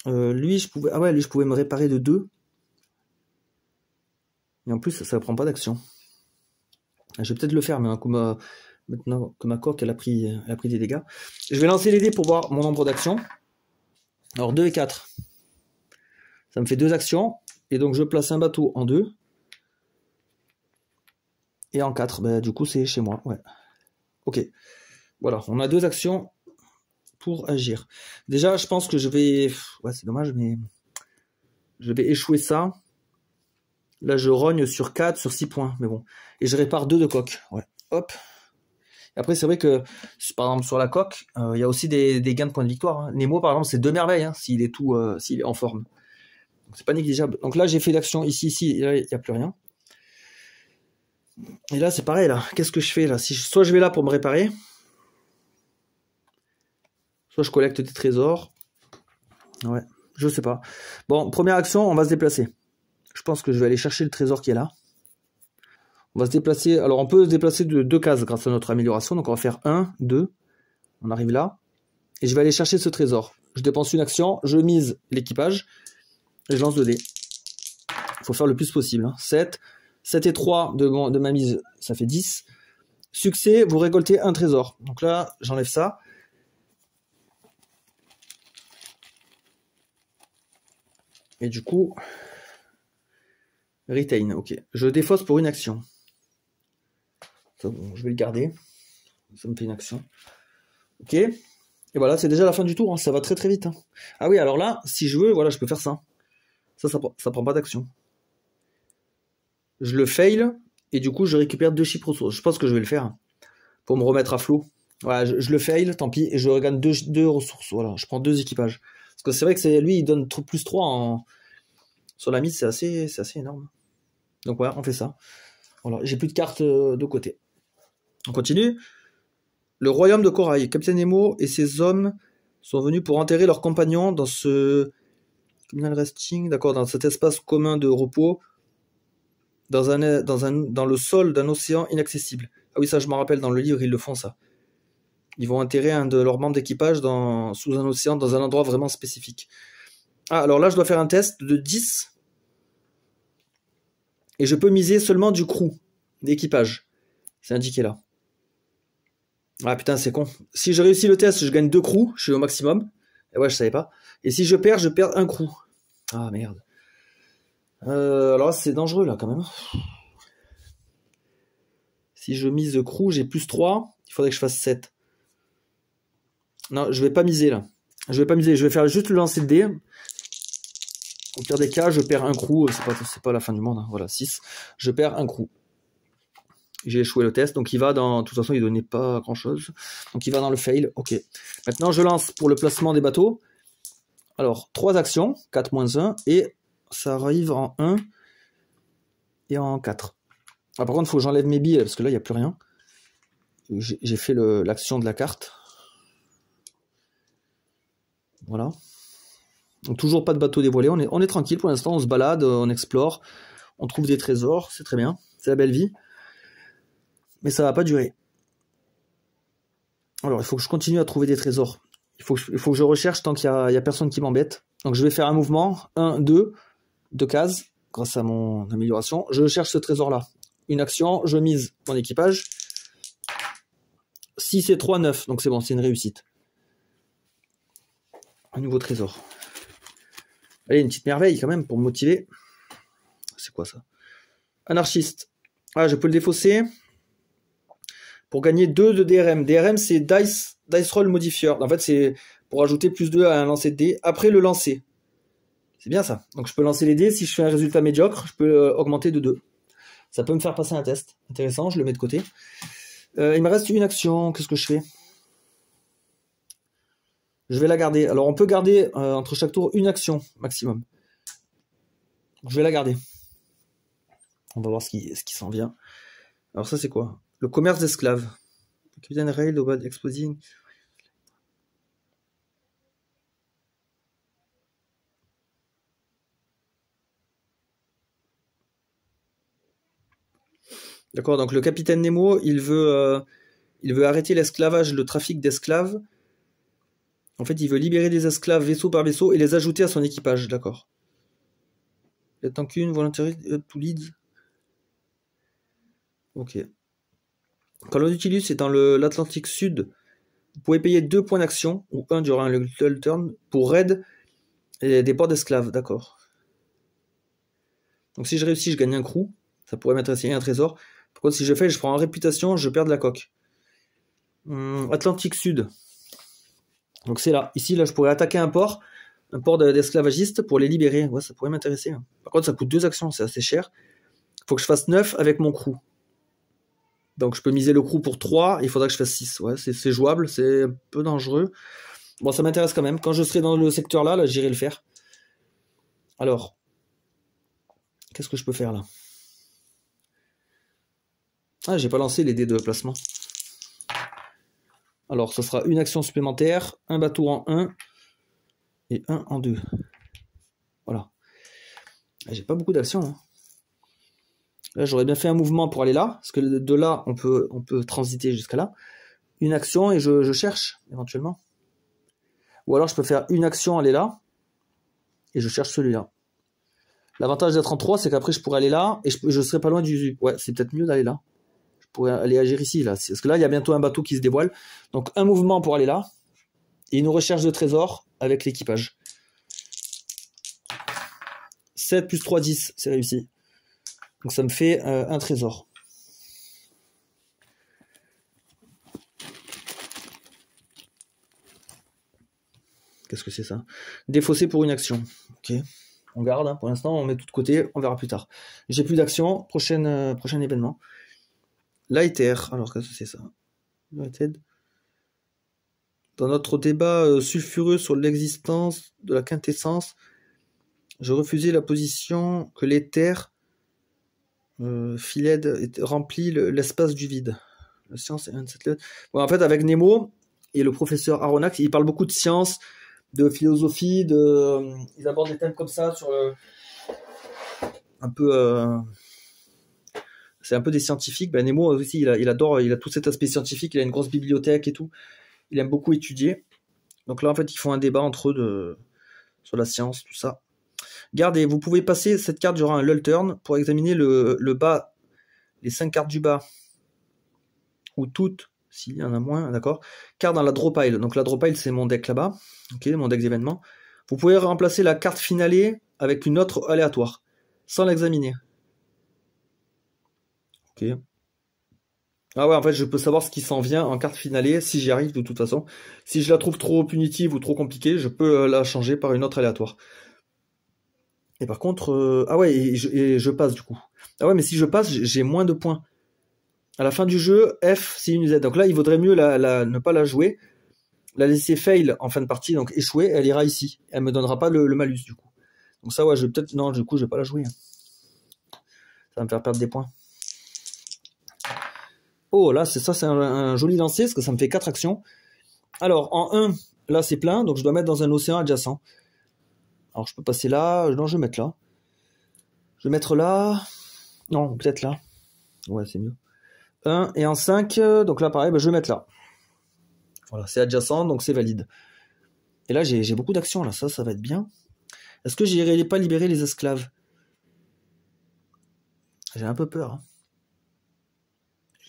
Lui, je pouvais me réparer de 2. Et en plus, ça ne prend pas d'action. Je vais peut-être le faire, mais maintenant que ma coque, elle a pris des dégâts. Je vais lancer les dés pour voir mon nombre d'actions. Alors, 2 et 4. Ça me fait 2 actions. Et donc, je place un bateau en 2. Et en 4. Ben, du coup, c'est chez moi. Ouais. Ok. Voilà, on a 2 actions pour agir. Déjà, je pense que je vais... Ouais, c'est dommage, mais... Je vais échouer ça. Là, je rogne sur 4, sur 6 points. Mais bon. Et je répare 2 de coque. Ouais. Hop. Et après, c'est vrai que, par exemple, sur la coque, il y a aussi des gains de points de victoire. Hein. Nemo, par exemple, c'est 2 merveilles, hein, s'il est en forme. Donc, c'est pas négligeable. Donc là, j'ai fait l'action ici, et là, il n'y a plus rien. Et là, c'est pareil, là. Qu'est-ce que je fais, là? Soit je vais là pour me réparer, soit je collecte des trésors. Ouais, je sais pas. Bon, première action, on va se déplacer. Je pense que je vais aller chercher le trésor qui est là. On va se déplacer. Alors, on peut se déplacer de 2 cases grâce à notre amélioration. Donc, on va faire 1, 2. On arrive là. Et je vais aller chercher ce trésor. Je dépense une action, je mise l'équipage. Et je lance 2 dés. Il faut faire le plus possible. Hein. 7. 7 et 3 de ma mise, ça fait 10. Succès, vous récoltez un trésor. Donc là, j'enlève ça. Et du coup, retain, ok. Je défausse pour une action. Ça, bon, je vais le garder. Ça me fait une action. Ok. Et voilà, c'est déjà la fin du tour. Hein. Ça va très très vite. Hein. Ah oui, alors là, si je veux, voilà, je peux faire ça. Ça prend pas d'action. Je le fail. Et du coup, je récupère 2 chiffres ressources. Je pense que je vais le faire. Pour me remettre à flot. Voilà, je le fail, tant pis. Et je regagne 2 ressources. Voilà, je prends 2 équipages. Parce que c'est vrai que lui, il donne plus 3 sur la mise, c'est assez énorme. Donc voilà, on fait ça. Voilà, j'ai plus de cartes de côté. On continue. Le royaume de Corail. Capitaine Nemo et ses hommes sont venus pour enterrer leurs compagnons dans ce communal resting, d'accord, dans cet espace commun de repos, dans le sol d'un océan inaccessible. Ah Ah oui, ça je m'en rappelle, dans le livre, ils le font ça. Ils vont enterrer un de leurs membres d'équipage sous un océan, dans un endroit vraiment spécifique. Ah, alors là, je dois faire un test de 10. Et je peux miser seulement du crew, d'équipage. C'est indiqué là. Ah putain, c'est con. Si je réussis le test, je gagne 2 crews, je suis au maximum. Et ouais, je savais pas. Et si je perds un crew. Ah merde. Alors c'est dangereux là quand même. Si je mise crew, j'ai plus 3. Il faudrait que je fasse 7. Non, je vais pas miser là. Je vais pas miser, je vais faire juste le lancer de dés. Au pire des cas, je perds un crew, c'est pas la fin du monde. Hein. Voilà, 6. Je perds un crew. J'ai échoué le test, donc il va dans... De toute façon, il donnait pas grand-chose. Donc il va dans le fail, ok. Maintenant, je lance pour le placement des bateaux. Alors, 3 actions, 4-1, et ça arrive en 1 et en 4. Ah, par contre, il faut que j'enlève mes billes, parce que là, il n'y a plus rien. J'ai fait l'action de la carte. Voilà. Donc, toujours pas de bateau dévoilé, on est tranquille pour l'instant, on se balade, on explore, on trouve des trésors, c'est très bien, c'est la belle vie. Mais ça va pas durer. Alors, il faut que je continue à trouver des trésors. Il faut que je recherche tant qu'il y a personne qui m'embête. Donc, je vais faire un mouvement, 1, 2 cases, grâce à mon amélioration. Je cherche ce trésor-là. Une action, je mise mon équipage. 6 et 3, 9. Donc, c'est bon, c'est une réussite. Un nouveau trésor. Allez, une petite merveille quand même pour me motiver. C'est quoi ça? Anarchiste. Ah, je peux le défausser pour gagner 2 de DRM. DRM, c'est Dice Roll Modifier. En fait, c'est pour ajouter plus 2 à un lancer de dés après le lancer. C'est bien ça. Donc, je peux lancer les dés. Si je fais un résultat médiocre, je peux augmenter de 2. Ça peut me faire passer un test. Intéressant, je le mets de côté. Il me reste une action. Qu'est-ce que je fais? Je vais la garder. Alors, on peut garder entre chaque tour une action maximum. Je vais la garder. On va voir ce qui s'en vient. Alors, ça, c'est quoi? Le commerce d'esclaves. Capitaine Rail, Obad Exposing. D'accord, donc le capitaine Nemo, il veut arrêter l'esclavage, le trafic d'esclaves. En fait, il veut libérer des esclaves vaisseau par vaisseau et les ajouter à son équipage, d'accord. Tant qu'une volontaire to lead. Ok. Quand l'Nautilus est dans l'Atlantique Sud, vous pouvez payer 2 points d'action, ou 1 durant le Little Turn, pour raid des ports d'esclaves, d'accord. Donc si je réussis, je gagne un crew. Ça pourrait m'intéresser un trésor. Par contre, si je fais, je prends en réputation, je perds de la coque. Atlantique Sud. Donc c'est là. Ici, là, je pourrais attaquer un port d'esclavagistes pour les libérer. Ouais, ça pourrait m'intéresser. Par contre, ça coûte 2 actions, c'est assez cher. Il faut que je fasse 9 avec mon crew. Donc je peux miser le crew pour 3, il faudra que je fasse 6. Ouais, c'est jouable, c'est un peu dangereux. Bon, ça m'intéresse quand même. Quand je serai dans le secteur là, j'irai le faire. Alors, qu'est-ce que je peux faire là? Ah, j'ai pas lancé les dés de placement. Alors, ce sera une action supplémentaire, un bateau en 1 et un en 2. Voilà. J'ai pas beaucoup d'actions. Hein. Là, j'aurais bien fait un mouvement pour aller là, parce que de là, on peut transiter jusqu'à là. Une action et je cherche, éventuellement. Ou alors, je peux faire une action, aller là, et je cherche celui-là. L'avantage d'être en 3, c'est qu'après, je pourrais aller là, et je serai pas loin du... Ouais, c'est peut-être mieux d'aller là. Je pourrais aller agir ici, là. Parce que là, il y a bientôt un bateau qui se dévoile. Donc, un mouvement pour aller là, et une recherche de trésor avec l'équipage. 7 plus 3, 10, c'est réussi. Donc ça me fait un trésor. Qu'est-ce que c'est ça? Défausser pour une action. Ok. On garde, hein. Pour l'instant on met tout de côté, on verra plus tard. J'ai plus d'action, prochain événement. Lighter, alors qu'est-ce que c'est ça? Lighted. Dans notre débat sulfureux sur l'existence de la quintessence, je refusais la position que l'éther Philède remplit l'espace du vide. La science est un de cette lettre. Bon, en fait, avec Nemo et le professeur Aronnax, ils parlent beaucoup de science, de philosophie, ils abordent des thèmes comme ça sur un peu c'est un peu des scientifiques. Ben, Nemo aussi, il adore, il a tout cet aspect scientifique, il a une grosse bibliothèque et tout. Il aime beaucoup étudier. Donc là, en fait, ils font un débat entre eux sur la science, tout ça. Gardez, vous pouvez passer cette carte durant un lull turn pour examiner le bas, les 5 cartes du bas, ou toutes, s'il y en a moins, d'accord. Carte dans la draw pile. Donc la draw pile, c'est mon deck là-bas, ok, mon deck d'événements. Vous pouvez remplacer la carte finale avec une autre aléatoire, sans l'examiner. Ok. Ah ouais, en fait, je peux savoir ce qui s'en vient en carte finale, si j'y arrive de toute façon. Si je la trouve trop punitive ou trop compliquée, je peux la changer par une autre aléatoire. Et par contre, ah ouais, et je passe du coup. Ah ouais, mais si je passe, j'ai moins de points. À la fin du jeu, F, c'est une Z. Donc là, il vaudrait mieux ne pas la jouer, la laisser fail en fin de partie, donc échouer, elle ira ici. Elle me donnera pas le malus du coup. Donc ça, ouais, je vais peut-être... Non, du coup, je vais pas la jouer. Ça va me faire perdre des points. Oh, là, c'est un joli lancer, parce que ça me fait 4 actions. Alors, en 1, là, c'est plein, donc je dois mettre dans un océan adjacent. Alors, je peux passer là. Non, je vais mettre là. Je vais mettre là. Non, peut-être là. Ouais, c'est mieux. 1, et en 5, donc là, pareil, je vais mettre là. Voilà, c'est adjacent, donc c'est valide. Et là, j'ai beaucoup d'actions, là. Ça va être bien. Est-ce que j'irai pas libérer les esclaves? J'ai un peu peur, hein.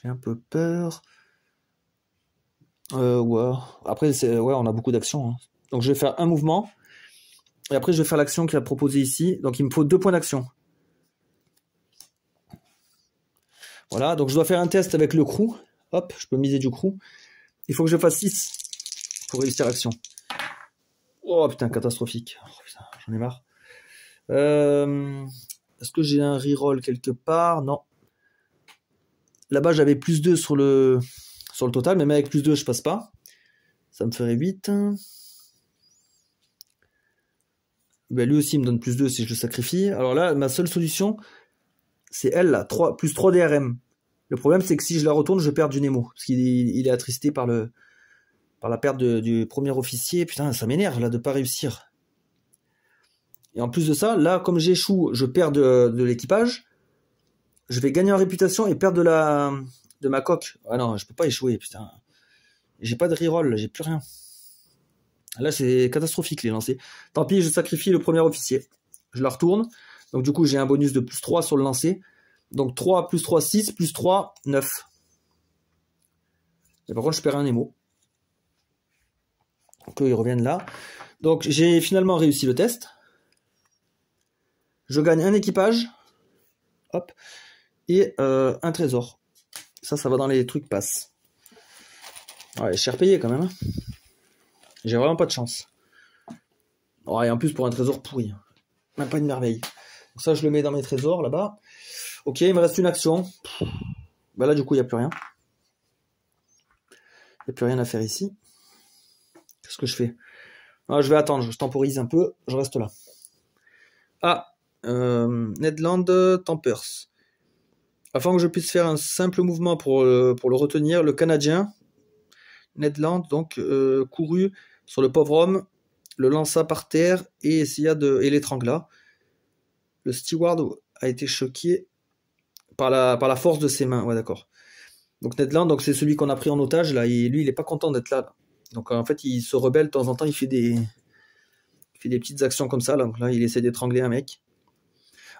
J'ai un peu peur. Ouais. Après, ouais, on a beaucoup d'actions, hein. Donc, je vais faire un mouvement. Et après, je vais faire l'action qu'il a proposée ici. Donc, il me faut 2 points d'action. Voilà. Donc, je dois faire un test avec le crew. Hop, je peux miser du crew. Il faut que je fasse 6 pour réussir l'action. Oh, putain, catastrophique. Oh, putain, j'en ai marre. Est-ce que j'ai un reroll quelque part? Non. Là-bas, j'avais plus 2 sur le total, mais même avec plus 2, je passe pas. Ça me ferait 8. Ben, lui aussi, il me donne plus 2 si je le sacrifie. Alors là, ma seule solution, c'est elle, là, plus 3 DRM. Le problème, c'est que si je la retourne, je perds du Nemo. Parce qu'il est attristé par la perte du premier officier. Putain, ça m'énerve, là, de pas réussir. Et en plus de ça, là, comme j'échoue, je perds de l'équipage. Je vais gagner en réputation et perdre de ma coque. Ah non, je peux pas échouer, putain. J'ai pas de reroll, j'ai plus rien. Là, c'est catastrophique, les lancers. Tant pis, je sacrifie le premier officier. Je la retourne. Donc, du coup, j'ai un bonus de plus 3 sur le lancer. Donc, 3, plus 3, 6, plus 3, 9. Et par contre, je perds un Nemo. Donc, ils reviennent là. Donc, j'ai finalement réussi le test. Je gagne un équipage. Hop. Et un trésor. Ça va dans les trucs passe. Ouais, cher payé quand même. Hein. J'ai vraiment pas de chance. Oh, et en plus pour un trésor pourri. Même pas une merveille. Donc ça, je le mets dans mes trésors là-bas. Ok, il me reste une action. Bah là, du coup, il n'y a plus rien. Il n'y a plus rien à faire ici. Qu'est-ce que je fais? Ah, je vais attendre, je temporise un peu. Je reste là. Ah, Ned Land Tempers. Afin que je puisse faire un simple mouvement pour le retenir, le Canadien, Ned Land, donc, courut sur le pauvre homme, le lança par terre et essaya et l'étrangla. Le steward a été choqué par la force de ses mains. Ouais, d'accord. Donc Ned Land, donc c'est celui qu'on a pris en otage là, et lui il est pas content d'être là. Donc en fait il se rebelle de temps en temps, il fait des petites actions comme ça. Là. Donc là il essaie d'étrangler un mec.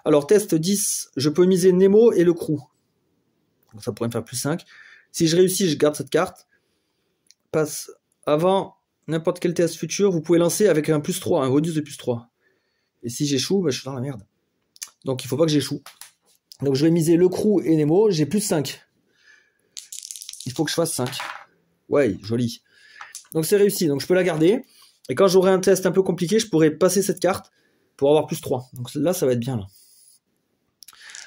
Alors test 10, je peux miser Nemo et le crew. Donc, ça pourrait me faire plus 5. Si je réussis, je garde cette carte. Passe avant n'importe quel test futur, vous pouvez lancer avec un plus 3, un bonus de plus 3. Et si j'échoue, bah, je suis dans la merde. Donc il faut pas que j'échoue. Donc je vais miser le crew et Nemo, j'ai plus 5. Il faut que je fasse 5. Ouais, joli. Donc c'est réussi, donc je peux la garder. Et quand j'aurai un test un peu compliqué, je pourrai passer cette carte pour avoir plus 3. Donc là, ça va être bien là.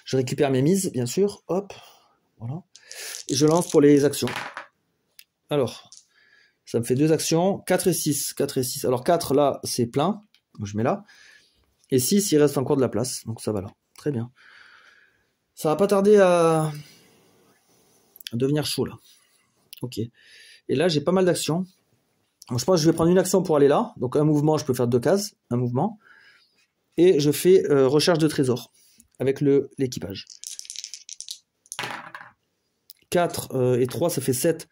Je récupère mes mises, bien sûr. Hop, voilà. Et je lance pour les actions. Alors, ça me fait 2 actions. 4 et 6. 4 et 6. Alors 4, là, c'est plein. Donc je mets là. Et 6, il reste encore de la place. Donc ça va là. Très bien. Ça va pas tarder à devenir chaud là. Ok. Et là, j'ai pas mal d'actions. Donc, je pense que je vais prendre une action pour aller là. Donc un mouvement, je peux faire 2 cases. Un mouvement. Et je fais recherche de trésor avec l'équipage. 4 et 3, ça fait 7.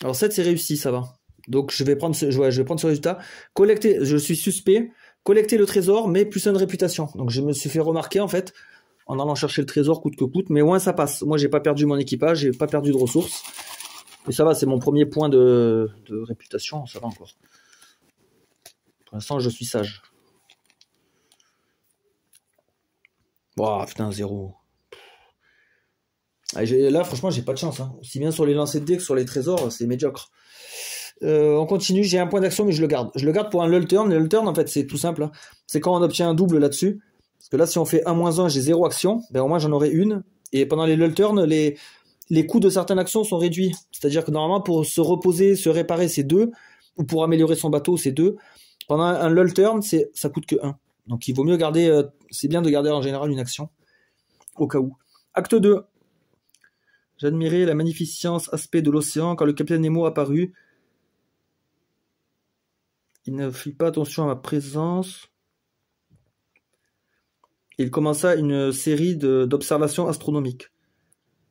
Alors 7, c'est réussi, ça va. Donc je vais prendre ce résultat. Collecter, je suis suspect. Collecter le trésor, mais plus 1 de réputation. Donc je me suis fait remarquer, en fait, en allant chercher le trésor coûte que coûte. Mais au moins, ça passe. Moi, j'ai pas perdu mon équipage, j'ai pas perdu de ressources. Et ça va, c'est mon premier point de réputation, ça va encore. Pour l'instant, je suis sage. Waouh, putain, 0. Là, franchement, j'ai pas de chance. Hein. Aussi bien sur les lancers de dés que sur les trésors, c'est médiocre. On continue, j'ai un point d'action, mais je le garde. Je le garde pour un lull turn. Le lull turn, en fait, c'est tout simple. Hein. C'est quand on obtient un double là-dessus. Parce que là, si on fait 1-1, j'ai 0 action. Ben, au moins, j'en aurai une. Et pendant les lull turn, les coûts de certaines actions sont réduits. C'est-à-dire que normalement, pour se reposer, se réparer, c'est 2. Ou pour améliorer son bateau, c'est 2. Pendant un lull turn, ça coûte que 1. Donc, il vaut mieux garder... c'est bien de garder en général une action. Au cas où. Acte 2. J'admirais la magnificence aspect de l'océan quand le capitaine Nemo apparut. Il ne fit pas attention à ma présence. Il commença une série d'observations astronomiques.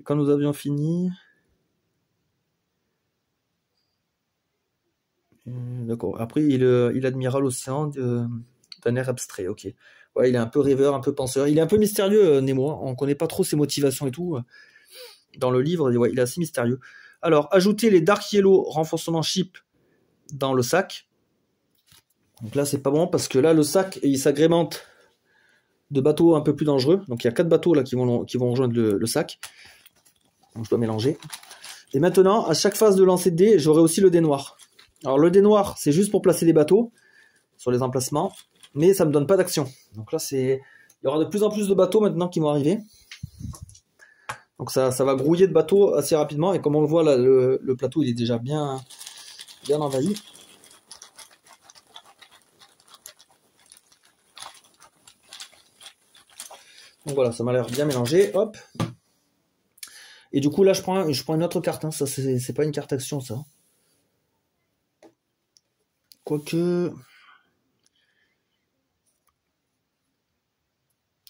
Et quand nous avions fini... D'accord. Après, il admira l'océan d'un air abstrait. Ok. Ouais, il est un peu rêveur, un peu penseur. Il est un peu mystérieux, Nemo. Hein. On ne connaît pas trop ses motivations et tout. Dans le livre, ouais, il est assez mystérieux. Alors, ajouter les Dark Yellow renforcement ship dans le sac. Donc là, c'est pas bon parce que là, le sac, il s'agrémente de bateaux un peu plus dangereux. Donc il y a 4 bateaux là qui vont rejoindre le sac. Donc je dois mélanger. Et maintenant, à chaque phase de lancer de dés, j'aurai aussi le dé noir. Alors le dé noir, c'est juste pour placer les bateaux sur les emplacements, mais ça me donne pas d'action. Donc là, il y aura de plus en plus de bateaux maintenant qui vont arriver. Donc ça va grouiller de bateaux assez rapidement. Et comme on le voit là, le plateau il est déjà bien envahi. Donc voilà, ça m'a l'air bien mélangé. Hop. Et du coup là, je prends une autre carte. Hein. Ça c'est pas une carte action ça. Quoique.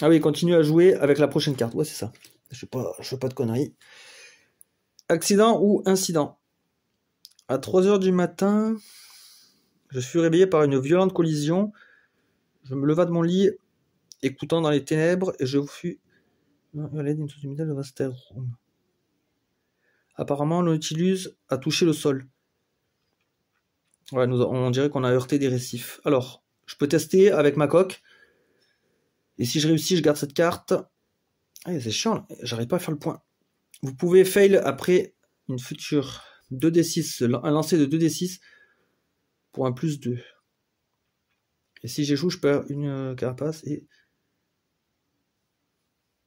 Ah oui, continue à jouer avec la prochaine carte. Ouais, c'est ça. Je fais pas de conneries. Accident ou incident. À 3h du matin, je suis réveillé par une violente collision. Je me leva de mon lit, écoutant dans les ténèbres, et je fus à l'aide d'une source humide de Master Room. Apparemment, le Nautilus a touché le sol. Ouais, on dirait qu'on a heurté des récifs. Alors, je peux tester avec ma coque. Et si je réussis, je garde cette carte. Ah, c'est chiant, j'arrive pas à faire le point. Vous pouvez fail après une future 2d6, un lancer de 2d6 pour un plus 2. Et si j'échoue, je perds une carapace et...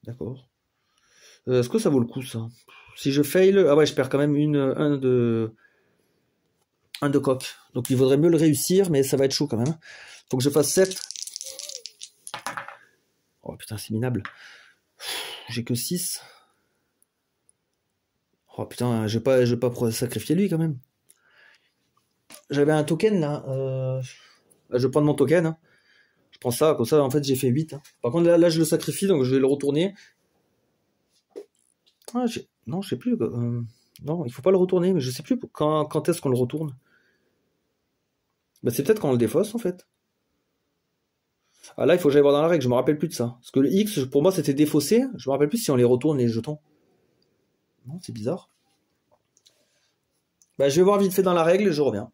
D'accord. Est-ce que ça vaut le coup, ça? Si je fail... Ah ouais, je perds quand même un de coque. Donc il vaudrait mieux le réussir, mais ça va être chaud quand même. Faut que je fasse 7. Oh putain, c'est minable. J'ai que 6. Oh putain, je vais pas sacrifier lui quand même. J'avais un token là. Je vais prendre mon token. Hein. Je prends ça, comme ça en fait j'ai fait 8. Hein. Par contre là je le sacrifie, donc je vais le retourner. Ah, non, je sais plus. Non, il faut pas le retourner, mais je sais plus quand est-ce qu'on le retourne. Bah, c'est peut-être quand on le défausse en fait. Ah là, il faut que j'aille voir dans la règle, je me rappelle plus de ça. Parce que le X, pour moi, c'était défaussé. Je me rappelle plus si on les retourne les jetons. Non, c'est bizarre. Bah, je vais voir vite fait dans la règle et je reviens.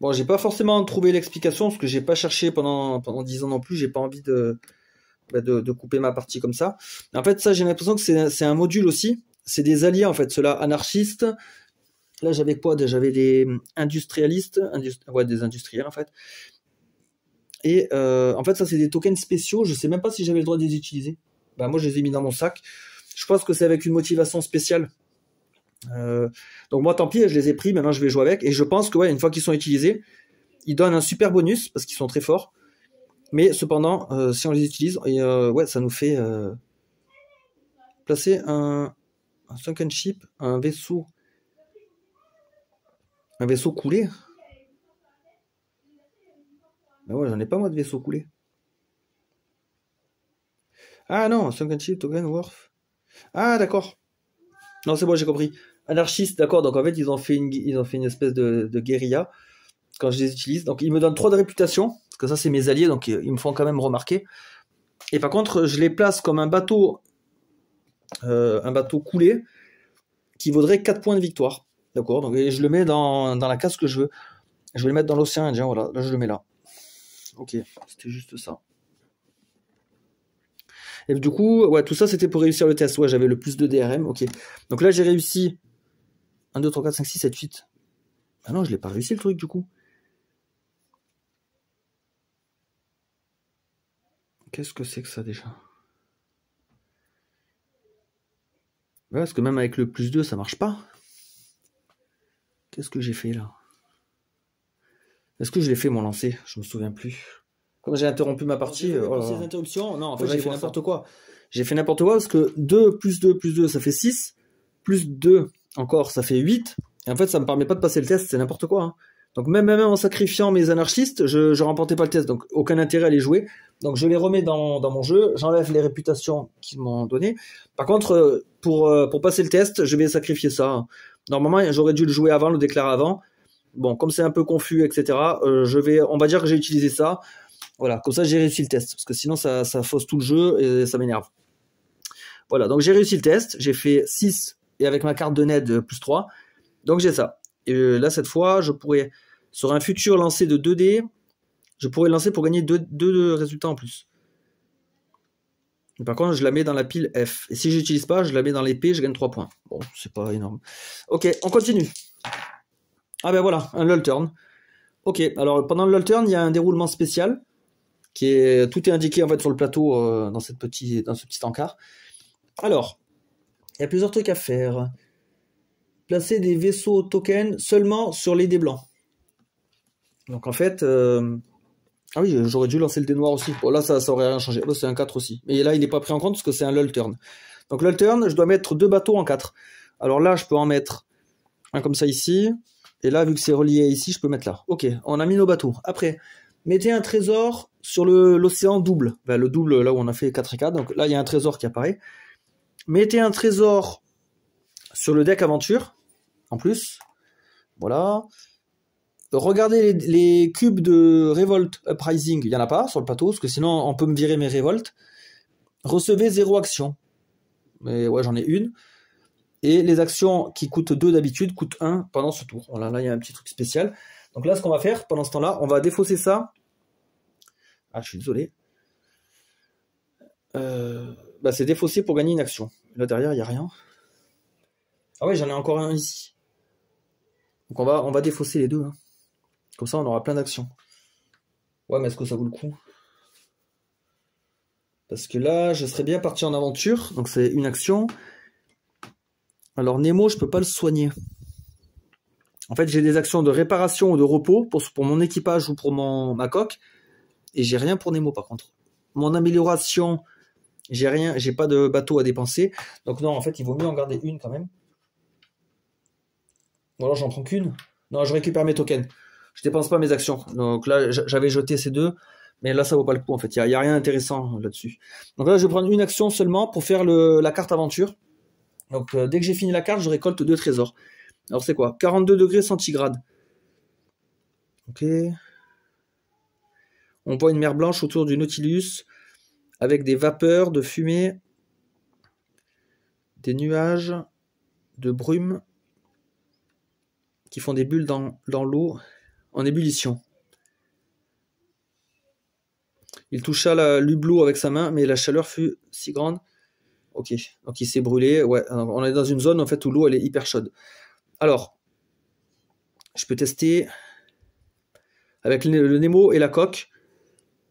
Bon, j'ai pas forcément trouvé l'explication parce que j'ai pas cherché pendant 10 ans non plus. J'ai pas envie de couper ma partie comme ça. En fait, ça, j'ai l'impression que c'est un module aussi. C'est des alliés en fait, ceux-là anarchistes. Là, j'avais quoi? J'avais des industrialistes, ouais, des industriels en fait. Et en fait, ça, c'est des tokens spéciaux. Je sais même pas si j'avais le droit de les utiliser. Bah, moi, je les ai mis dans mon sac. Je pense que c'est avec une motivation spéciale. Donc moi, tant pis, je les ai pris. Maintenant, je vais jouer avec. Et je pense que ouais, une fois qu'ils sont utilisés, ils donnent un super bonus parce qu'ils sont très forts. Mais cependant, si on les utilise, ouais, ça nous fait placer un sunken ship, un vaisseau coulé. Ben ouais, j'en ai pas moi de vaisseau coulé. Ah non, sunken ship, token, worth. Ah d'accord. Non, c'est bon, j'ai compris. Anarchiste, d'accord, donc en fait, ils ont fait une espèce de guérilla quand je les utilise. Donc ils me donnent 3 de réputation, parce que ça, c'est mes alliés, donc ils me font quand même remarquer. Et par contre, je les place comme un bateau coulé, qui vaudrait 4 points de victoire. D'accord, donc et je le mets dans la case que je veux. Je vais le mettre dans l'océan Indien, voilà, là je le mets là. Ok, c'était juste ça. Et du coup, ouais, tout ça c'était pour réussir le test. Ouais, j'avais le plus de DRM, ok. Donc là j'ai réussi 1, 2, 3, 4, 5, 6, 7, 8. Ah non, je l'ai pas réussi le truc du coup. Qu'est-ce que c'est que ça déjà? Ouais, parce que même avec le plus 2, ça marche pas. Qu'est-ce que j'ai fait là? Est-ce que je l'ai fait mon lancer? Je me souviens plus. Comme j'ai interrompu ma partie. Ces interruptions, non, en fait j'ai fait n'importe quoi. J'ai fait n'importe quoi parce que 2 plus 2 plus 2 ça fait 6. Plus 2 encore ça fait 8. Et en fait ça me permet pas de passer le test, c'est n'importe quoi. Hein. Donc même en sacrifiant mes anarchistes, je remportais pas le test. Donc aucun intérêt à les jouer. Donc je les remets dans mon jeu, j'enlève les réputations qu'ils m'ont données. Par contre, pour passer le test, je vais sacrifier ça. Normalement j'aurais dû le jouer avant, le déclarer avant. Bon, comme c'est un peu confus, etc., on va dire que j'ai utilisé ça. Voilà, comme ça j'ai réussi le test, parce que sinon ça fausse tout le jeu et ça m'énerve. Voilà, donc j'ai réussi le test, j'ai fait 6 et avec ma carte de Ned plus 3, donc j'ai ça. Et là cette fois, je pourrais, sur un futur lancer de 2D, je pourrais le lancer pour gagner 2 résultats en plus. Et par contre, je la mets dans la pile F. Et si je n'utilise pas, je la mets dans l'épée, je gagne 3 points. Bon, c'est pas énorme. Ok, on continue. Ah ben voilà, un lull turn. Ok, alors pendant le lull turn, il y a un déroulement spécial. Tout est indiqué en fait sur le plateau dans ce petit encart. Alors, il y a plusieurs trucs à faire. Placer des vaisseaux tokens seulement sur les dés blancs. Donc en fait, ah oui, j'aurais dû lancer le dé noir aussi. Bon là, ça aurait rien changé. Là, c'est un 4 aussi. Mais là, il n'est pas pris en compte parce que c'est un lull turn. Donc lull turn, je dois mettre 2 bateaux en 4. Alors là, je peux en mettre un comme ça ici. Et là, vu que c'est relié ici, je peux mettre là. Ok, on a mis nos bateaux. Après, mettez un trésor sur l'océan double. Ben, le double, là où on a fait 4 et 4. Donc là, il y a un trésor qui apparaît. Mettez un trésor sur le deck aventure. En plus. Voilà. Regardez les cubes de Revolt Uprising. Il n'y en a pas sur le plateau. Parce que sinon, on peut me virer mes révoltes. Recevez 0 action. Mais ouais, j'en ai une. Et les actions qui coûtent 2 d'habitude coûtent 1 pendant ce tour. Voilà, là, il y a un petit truc spécial. Donc là, ce qu'on va faire, pendant ce temps-là, on va défausser ça. Ah, je suis désolé. C'est défausser pour gagner une action. Là, derrière, il n'y a rien. Ah ouais, j'en ai encore un ici. Donc on va défausser les deux. Hein. Comme ça, on aura plein d'actions. Ouais, mais est-ce que ça vaut le coup? Parce que là, je serais bien parti en aventure. Donc c'est une action. Alors Nemo, je peux pas le soigner. En fait, j'ai des actions de réparation ou de repos pour mon équipage ou pour ma coque. Et j'ai rien pour Nemo par contre. Mon amélioration, j'ai rien, j'ai pas de bateau à dépenser. Donc non, en fait, il vaut mieux en garder une quand même. Ou alors j'en prends qu'une. Non, je récupère mes tokens. Je dépense pas mes actions. Donc là, j'avais jeté ces deux. Mais là, ça vaut pas le coup en fait. Il y a rien d'intéressant là-dessus. Donc là, je vais prendre une action seulement pour faire la carte aventure. Donc dès que j'ai fini la carte, je récolte 2 trésors. Alors c'est quoi? 42 degrés centigrades. Ok. On voit une mer blanche autour du Nautilus avec des vapeurs de fumée, des nuages de brume qui font des bulles dans l'eau en ébullition. Il toucha l'hublot avec sa main, mais la chaleur fut si grande. Ok, donc il s'est brûlé. Ouais, on est dans une zone en fait où l'eau elle est hyper chaude. Alors, je peux tester avec le Nemo et la coque.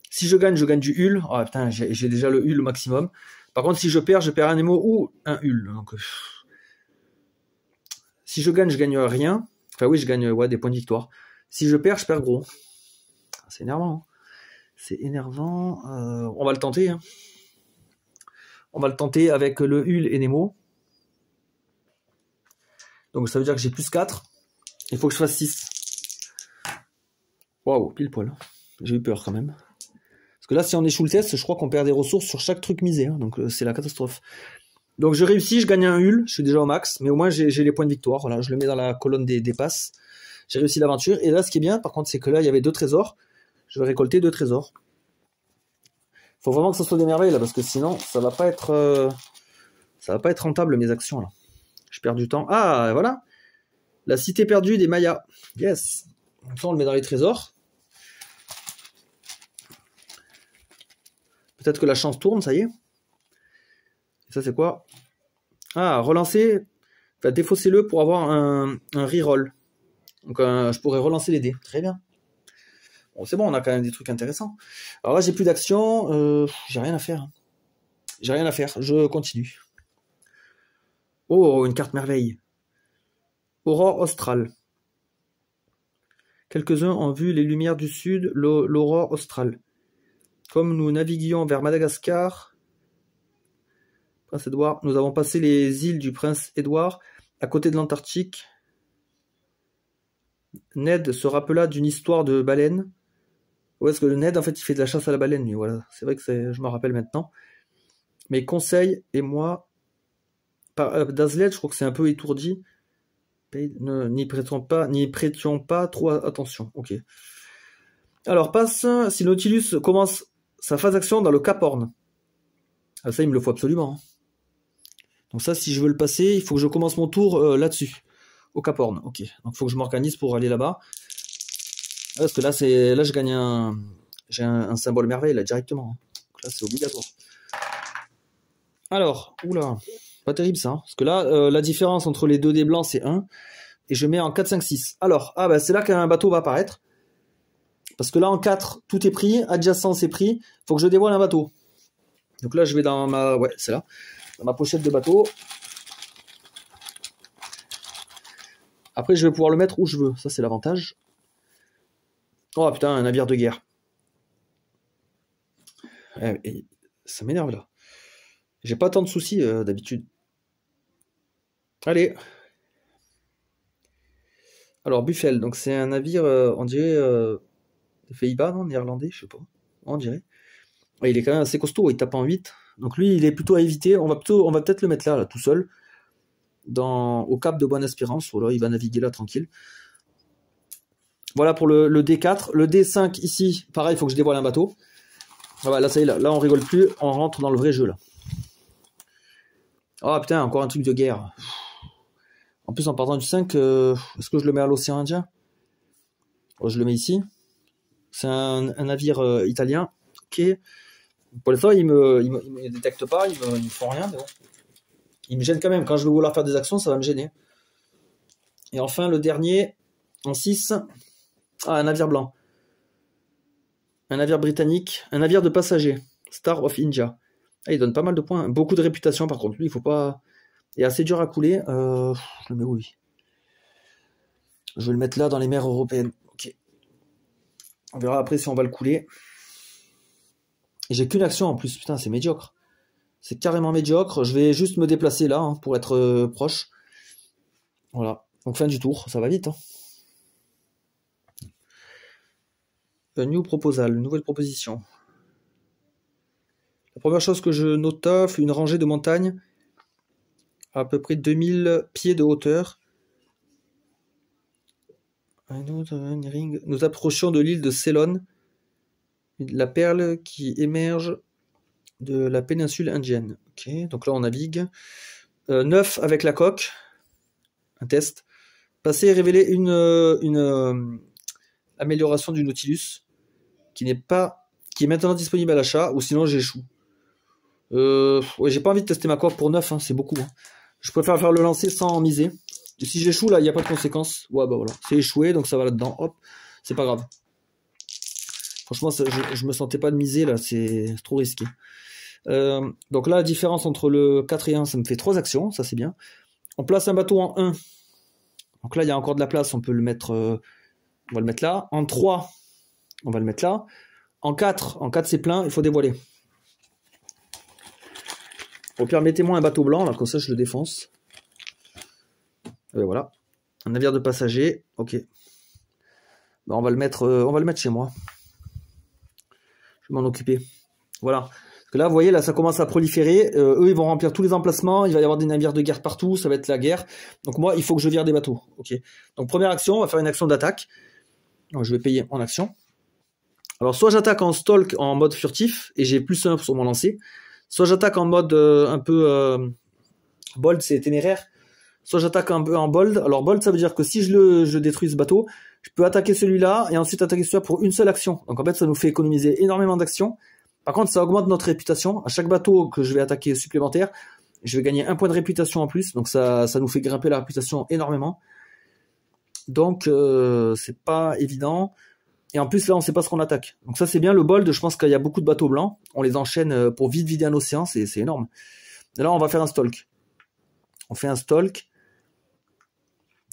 Si je gagne du Hul. Oh putain, j'ai déjà le Hul au maximum. Par contre, si je perds un Nemo ou un Hul. Donc, si je gagne rien. Enfin oui, je gagne des points de victoire. Si je perds gros. C'est énervant. Hein. C'est énervant. On va le tenter. Hein. On va le tenter avec le Hul et Nemo. Donc ça veut dire que j'ai plus 4. Il faut que je fasse 6. Waouh, pile poil. J'ai eu peur quand même. Parce que là, si on échoue le test, je crois qu'on perd des ressources sur chaque truc misé. Hein, donc c'est la catastrophe. Donc je réussis, je gagne un hul, je suis déjà au max, mais au moins j'ai les points de victoire. Voilà, je le mets dans la colonne des passes. J'ai réussi l'aventure. Et là, ce qui est bien, par contre, c'est que là, il y avait 2 trésors. Je vais récolter 2 trésors. Faut vraiment que ça soit des merveilles là, parce que sinon, ça va pas être rentable mes actions là. Je perds du temps. Ah, voilà. La cité perdue des Mayas. Yes. Donc ça, on le met dans les trésors. Peut-être que la chance tourne, ça y est. Et ça, c'est quoi? Ah, relancer. Enfin, défaussez-le pour avoir un reroll. Donc, je pourrais relancer les dés. Très bien. Bon, c'est bon, on a quand même des trucs intéressants. Alors là, j'ai plus d'action. J'ai rien à faire. J'ai rien à faire. Je continue. Oh, une carte merveille. Aurore australe. Quelques-uns ont vu les lumières du sud, l'aurore australe. Comme nous naviguions vers Madagascar, Prince Édouard, nous avons passé les îles du Prince Édouard, à côté de l'Antarctique. Ned se rappela d'une histoire de baleine. Ouais, parce que le Ned, en fait, il fait de la chasse à la baleine, lui, voilà. C'est vrai que je m'en rappelle maintenant. Mais Conseil et moi, Dazlet, je crois que c'est un peu étourdi. N'y prêtions pas trop attention. Ok. Alors, passe, si Nautilus commence sa phase d'action dans le Cap Horn. Ah, ça, il me le faut absolument. Donc ça, si je veux le passer, il faut que je commence mon tour là-dessus, au Cap Horn. Ok. Donc il faut que je m'organise pour aller là-bas. Parce que là, je gagne j'ai un symbole merveille là directement. Donc là, c'est obligatoire. Alors, oula, pas terrible ça. Hein, parce que là, la différence entre les 2 dés blancs, c'est 1. Et je mets en 4, 5, 6. Alors, bah, c'est là qu'un bateau va apparaître. Parce que là, en 4, tout est pris. Adjacent, c'est pris. Il faut que je dévoile un bateau. Donc là, je vais dans ma... Ouais, c'est là. Dans ma pochette de bateau. Après, je vais pouvoir le mettre où je veux. Ça, c'est l'avantage. Oh putain, un navire de guerre. Ça m'énerve là. J'ai pas tant de soucis d'habitude. Allez. Alors, Buffel, donc c'est un navire, on dirait, des Pays-Bas, non? Néerlandais, je sais pas. On dirait. Ouais, il est quand même assez costaud, il tape en 8. Donc lui, il est plutôt à éviter. On va peut-être le mettre là, tout seul. Au cap de Bonne-Espérance. Voilà, il va naviguer là, tranquille. Voilà pour le D4. Le D5, ici, pareil, il faut que je dévoile un bateau. Ah bah, là, ça y est, là, on rigole plus. On rentre dans le vrai jeu, là. Ah, putain, encore un truc de guerre. En plus, en partant du 5, est-ce que je le mets à l'océan Indien? Oh, je le mets ici. C'est un navire italien. Ok. Pour l'instant, il me détecte pas, ils me font rien, mais bon. Il me gêne quand même. Quand je vais vouloir faire des actions, ça va me gêner. Et enfin, le dernier, en 6. Ah, un navire blanc. Un navire britannique. Un navire de passagers. Star of India. Ah, il donne pas mal de points. Beaucoup de réputation, par contre. Lui, il faut pas... Il est assez dur à couler. Je le mets où, lui? Je vais le mettre là, dans les mers européennes. Ok. On verra après si on va le couler. Et j'ai qu'une action en plus. Putain, c'est médiocre. C'est carrément médiocre. Je vais juste me déplacer là, hein, pour être proche. Voilà. Donc fin du tour. Ça va vite, hein. A new proposal. Nouvelle proposition. La première chose que je nota fut une rangée de montagnes à peu près 2000 pieds de hauteur. Nous approchions de l'île de Ceylon, la perle qui émerge de la péninsule indienne. Ok, donc là on navigue. 9 avec la coque. Un test. Passer et révéler une amélioration du Nautilus qui est maintenant disponible à l'achat, ou sinon j'échoue. Ouais, j'ai pas envie de tester ma coque pour 9, hein, c'est beaucoup. Hein. Je préfère faire le lancer sans miser. Et si j'échoue, là, il n'y a pas de conséquences. Ouais, bah voilà. C'est échoué, donc ça va là-dedans. Hop, c'est pas grave. Franchement, je me sentais pas de miser, là. C'est trop risqué. Donc là, la différence entre le 4 et 1, ça me fait 3 actions. Ça, c'est bien. On place un bateau en 1. Donc là, il y a encore de la place. On peut le mettre... on va le mettre là. En 3, on va le mettre là. En 4, c'est plein. Il faut dévoiler. Au pire, mettez-moi un bateau blanc, là. Comme ça, je le défonce. Et voilà, un navire de passagers, ok. Bah, on va le mettre chez moi. Je vais m'en occuper. Voilà. Parce que là, vous voyez, là, ça commence à proliférer. Eux, ils vont remplir tous les emplacements. Il va y avoir des navires de guerre partout. Ça va être la guerre. Donc moi, il faut que je vire des bateaux. Ok. Donc première action, on va faire une action d'attaque. Donc, je vais payer en action. Alors, soit j'attaque en stalk en mode furtif, et j'ai plus 1 sur mon lancer. Soit j'attaque en mode un peu bold, c'est téméraire. Soit j'attaque un peu en bold. Alors bold, ça veut dire que si je détruis ce bateau, je peux attaquer celui-là et ensuite attaquer celui-là pour une seule action. Donc en fait, ça nous fait économiser énormément d'actions. Par contre, ça augmente notre réputation. À chaque bateau que je vais attaquer supplémentaire, je vais gagner 1 point de réputation en plus. Donc ça nous fait grimper la réputation énormément. Donc c'est pas évident. Et en plus là, on sait pas ce qu'on attaque. Donc ça c'est bien le bold. Je pense qu'il y a beaucoup de bateaux blancs. On les enchaîne pour vite vider un océan. C'est énorme. Et là, on va faire un stalk. On fait un stalk.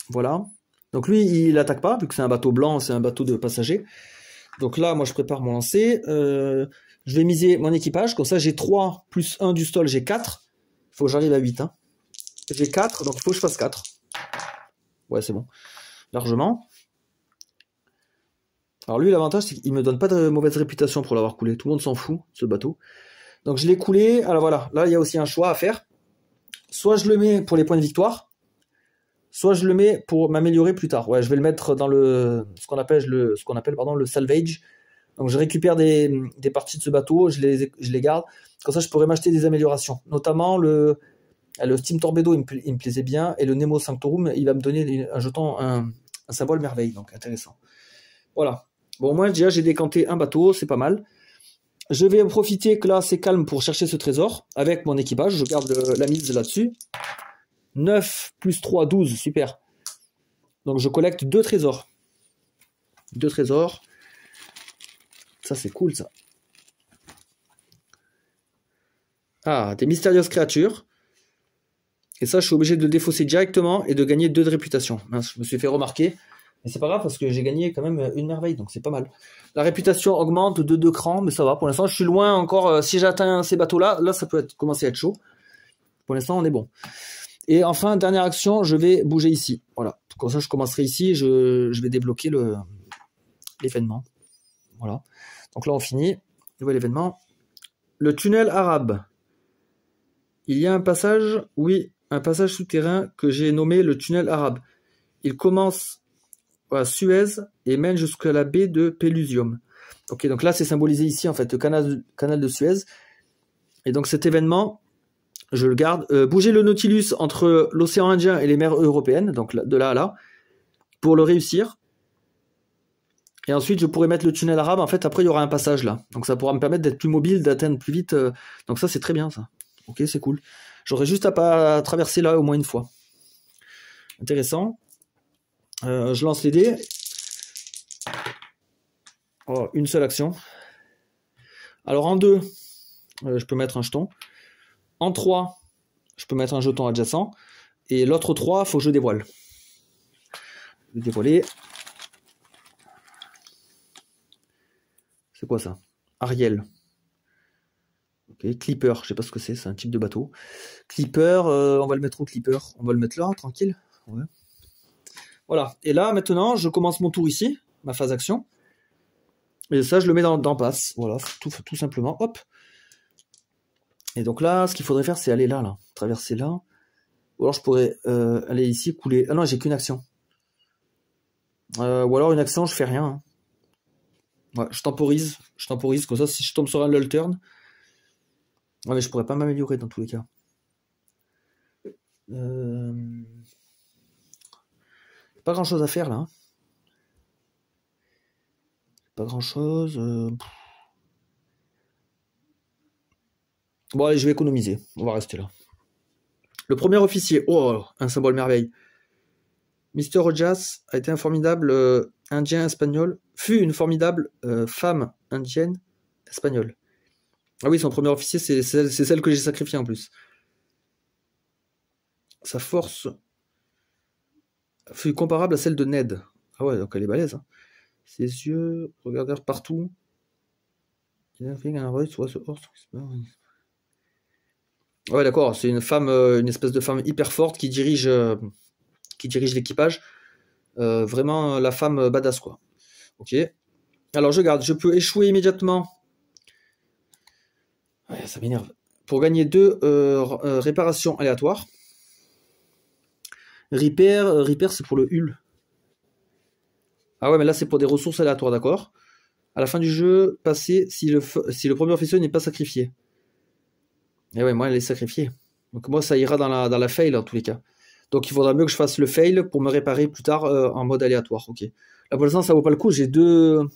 Voilà. Donc lui, il attaque pas, vu que c'est un bateau blanc, c'est un bateau de passagers. Donc là, moi, je prépare mon lancer. Je vais miser mon équipage. Comme ça, j'ai 3 plus 1 du stall, j'ai 4. Il faut que j'arrive à 8. Hein. J'ai 4, donc il faut que je fasse 4. Ouais, c'est bon. Largement. Alors lui, l'avantage, c'est qu'il me donne pas de mauvaise réputation pour l'avoir coulé. Tout le monde s'en fout, ce bateau. Donc je l'ai coulé. Alors voilà, là, il y a aussi un choix à faire. Soit je le mets pour les points de victoire, soit je le mets pour m'améliorer plus tard. Ouais, je vais le mettre dans ce qu'on appelle le salvage. Donc je récupère des parties de ce bateau, je les garde. Comme ça, je pourrais m'acheter des améliorations. Notamment le Steam Torpedo, il me plaisait bien. Et le Nemo Sanctorum, il va me donner un jeton, un symbole merveille. Donc intéressant. Voilà. Bon, moi déjà, j'ai décanté un bateau, c'est pas mal. Je vais profiter que là, c'est calme pour chercher ce trésor avec mon équipage. Je garde la mise là-dessus. 9 plus 3, 12, super. Donc je collecte 2 trésors. 2 trésors. Ça c'est cool ça. Ah, des mystérieuses créatures. Et ça je suis obligé de le défausser directement et de gagner 2 de réputation. Mince, je me suis fait remarquer. Mais c'est pas grave parce que j'ai gagné quand même une merveille, donc c'est pas mal. La réputation augmente de 2 crans, mais ça va. Pour l'instant je suis loin encore. Si j'atteins ces bateaux-là, là ça peut commencer à être chaud. Pour l'instant on est bon. Et enfin, dernière action, je vais bouger ici. Voilà. Comme ça, je commencerai ici. Je vais débloquer l'événement. Voilà. Donc là, on finit. Nouvel événement. Le tunnel arabe. Il y a un passage, oui, un passage souterrain que j'ai nommé le tunnel arabe. Il commence à Suez et mène jusqu'à la baie de Pelusium. Ok, donc là, c'est symbolisé ici, en fait, le canal de Suez. Et donc cet événement, je le garde. Bouger le Nautilus entre l'océan Indien et les mers européennes, donc de là à là, pour le réussir. Et ensuite, je pourrais mettre le tunnel arabe. En fait, après, il y aura un passage là. Donc ça pourra me permettre d'être plus mobile, d'atteindre plus vite. Donc ça, c'est très bien, ça. Ok, c'est cool. J'aurais juste à traverser là au moins une fois. Intéressant. Je lance les dés. Oh, une seule action. Alors en 2, je peux mettre un jeton. En 3, je peux mettre un jeton adjacent. Et l'autre 3, il faut que je dévoile. Je vais dévoiler. C'est quoi ça? Ariel. Ok, Clipper, je sais pas ce que c'est un type de bateau. Clipper, on va le mettre au Clipper. On va le mettre là, tranquille. Ouais. Voilà. Et là, maintenant, je commence mon tour ici, ma phase action. Et ça, je le mets dans passe. Voilà, tout simplement. Hop. Et donc là, ce qu'il faudrait faire, c'est aller là. Traverser là. Ou alors je pourrais aller ici, couler. Ah non, j'ai qu'une action. Ou alors une action, je fais rien. Hein. Ouais, je temporise, comme ça, si je tombe sur un lull turn. Ouais, mais je pourrais pas m'améliorer dans tous les cas. Pas grand chose à faire là. Hein. Pas grand chose. Bon, allez, je vais économiser. On va rester là. Le premier officier. Oh, un symbole merveille. Mr. Rojas a été un formidable indien espagnol. Fut une formidable femme indienne espagnole. Ah oui, son premier officier, c'est celle que j'ai sacrifiée en plus. Sa force fut comparable à celle de Ned. Ah ouais, donc elle est balèze. Hein. Ses yeux regardèrent partout. Ouais, d'accord, c'est une femme, une espèce de femme hyper forte qui dirige l'équipage. Vraiment la femme badass, quoi. Ok. Alors je garde, je peux échouer immédiatement Ouais, ça m'énerve. Pour gagner 2 réparations aléatoires. Repair c'est pour le Hull. Ah ouais, mais là c'est pour des ressources aléatoires, d'accord. À la fin du jeu, passer si le premier officier n'est pas sacrifié. Et ouais, moi elle est sacrifiée. Donc moi ça ira dans la fail en tous les cas. Donc il faudra mieux que je fasse le fail pour me réparer plus tard en mode aléatoire. Ok. Là pour l'instant ça vaut pas le coup, j'ai deux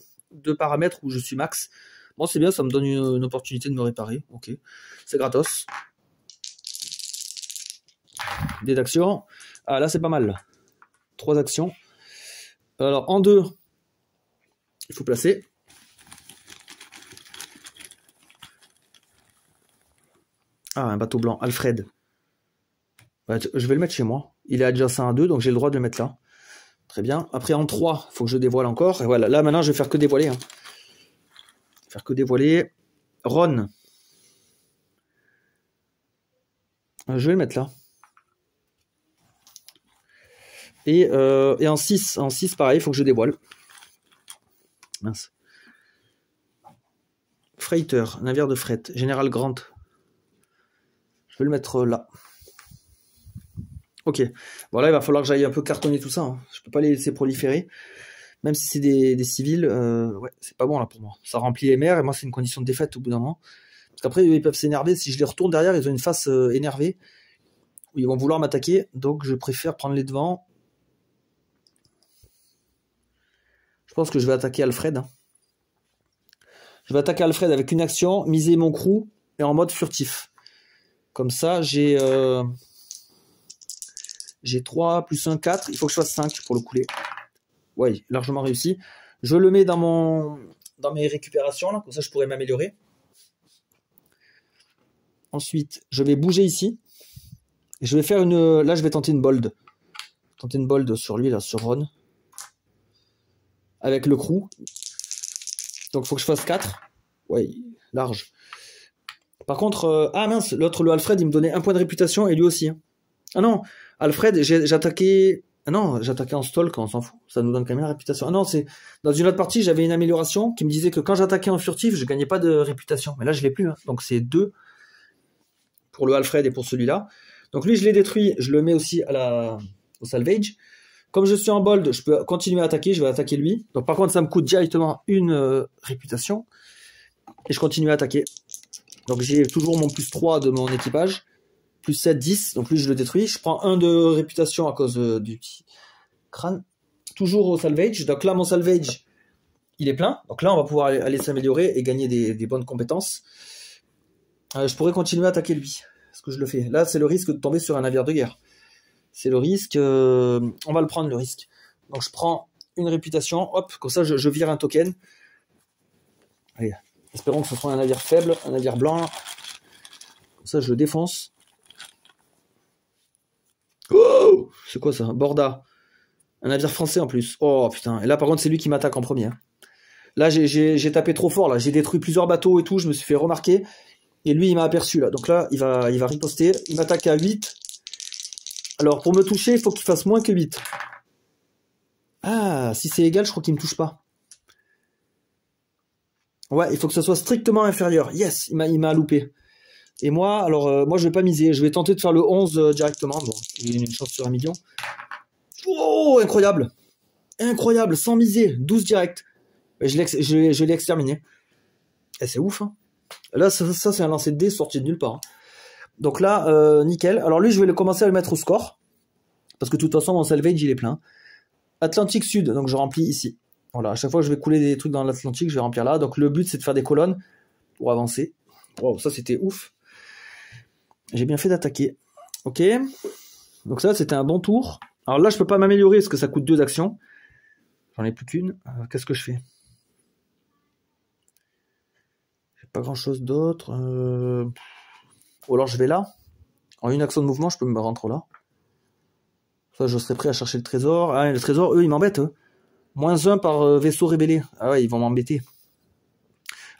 paramètres où je suis max. Bon c'est bien, ça me donne une opportunité de me réparer. Ok. C'est gratos. Des actions. Ah là c'est pas mal. 3 actions. Alors en 2, il faut placer. Ah, un bateau blanc, Alfred. Ouais, je vais le mettre chez moi. Il est adjacent à 2, donc j'ai le droit de le mettre là. Très bien. Après, en 3, il faut que je dévoile encore. Et voilà, là, maintenant, je vais faire que dévoiler. Hein. Faire que dévoiler. Ron. Je vais le mettre là. Et en 6, pareil, il faut que je dévoile. Mince. Freighter, navire de fret. Général Grant. Je vais le mettre là. Ok. Bon là, il va falloir que j'aille un peu cartonner tout ça. Hein. Je peux pas les laisser proliférer. Même si c'est des civils, ouais, c'est pas bon là pour moi. Ça remplit les mers et moi c'est une condition de défaite au bout d'un moment. Parce qu'après ils peuvent s'énerver. Si je les retourne derrière, ils ont une face énervée. Où ils vont vouloir m'attaquer. Donc je préfère prendre les devants. Je pense que je vais attaquer Alfred. Hein. Je vais attaquer Alfred avec une action, miser mon crew et en mode furtif. Comme ça, j'ai 3 plus 1, 4. Il faut que je fasse 5 pour le couler. Ouais, largement réussi. Je le mets dans mes récupérations, là, comme ça je pourrais m'améliorer. Ensuite, je vais bouger ici. Je vais faire une... Là, je vais tenter une bold. Tenter une bold sur lui, là, sur Ron. Avec le crew. Donc, il faut que je fasse 4. Ouais, large. Par contre, ah mince, l'autre, le Alfred, il me donnait 1 point de réputation et lui aussi. Hein. Ah non, Alfred, j'attaquais... Ah non, j'attaquais en stalk, on s'en fout. Ça nous donne quand même la réputation. Ah non, c'est... Dans une autre partie, j'avais une amélioration qui me disait que quand j'attaquais en furtif, je gagnais pas de réputation. Mais là, je l'ai plus. Hein. Donc, c'est 2 pour le Alfred et pour celui-là. Donc, lui, je l'ai détruit. Je le mets aussi au salvage. Comme je suis en bold, je peux continuer à attaquer. Je vais attaquer lui. Donc, par contre, ça me coûte directement une réputation. Et je continue à attaquer. Donc, j'ai toujours mon plus 3 de mon équipage. Plus 7, 10. Donc, lui, je le détruis. Je prends 1 de réputation à cause du petit crâne. Toujours au salvage. Donc là, mon salvage, il est plein. Donc là, on va pouvoir aller s'améliorer et gagner des bonnes compétences. Je pourrais continuer à attaquer lui. Est-ce que je le fais? Là, c'est le risque de tomber sur un navire de guerre. C'est le risque. On va le prendre, le risque. Donc, je prends une réputation. Hop, comme ça, je vire un token. Allez, espérons que ce soit un navire faible, un navire blanc. Là. Comme ça, je le défonce. Oh, c'est quoi ça? Borda. Un navire français en plus. Oh putain. Et là, par contre, c'est lui qui m'attaque en premier. Là, j'ai tapé trop fort. Là, j'ai détruit plusieurs bateaux et tout. Je me suis fait remarquer. Et lui, il m'a aperçu là. Donc là, il va riposter. Il m'attaque à 8. Alors, pour me toucher, il faut qu'il fasse moins que 8. Ah, si c'est égal, je crois qu'il me touche pas. Ouais, il faut que ça soit strictement inférieur. Yes, il m'a loupé. Et moi, alors, moi, je vais pas miser. Je vais tenter de faire le 11 directement. Bon, il y a une chance sur 1 million. Oh, incroyable. Incroyable, sans miser. 12 direct. Je l'ai exterminé. Et c'est ouf, hein. Là, ça c'est un lancer de dés sorti de nulle part. Hein. Donc là, nickel. Alors lui, je vais commencer à le mettre au score. Parce que de toute façon, mon salvage, il est plein. Atlantique Sud, donc je remplis ici. Voilà, à chaque fois que je vais couler des trucs dans l'Atlantique, je vais remplir là. Donc le but, c'est de faire des colonnes pour avancer. Wow, ça, c'était ouf. J'ai bien fait d'attaquer. Ok. Donc ça, c'était un bon tour. Alors là, je peux pas m'améliorer parce que ça coûte 2 actions. J'en ai plus qu'une. Qu'est-ce que je fais? J'ai pas grand-chose d'autre. Ou alors je vais là. En une action de mouvement, je peux me rentrer là. Ça, je serais prêt à chercher le trésor. Ah, le trésor, eux, ils m'embêtent. -1 par vaisseau rébellé. Ah ouais, ils vont m'embêter.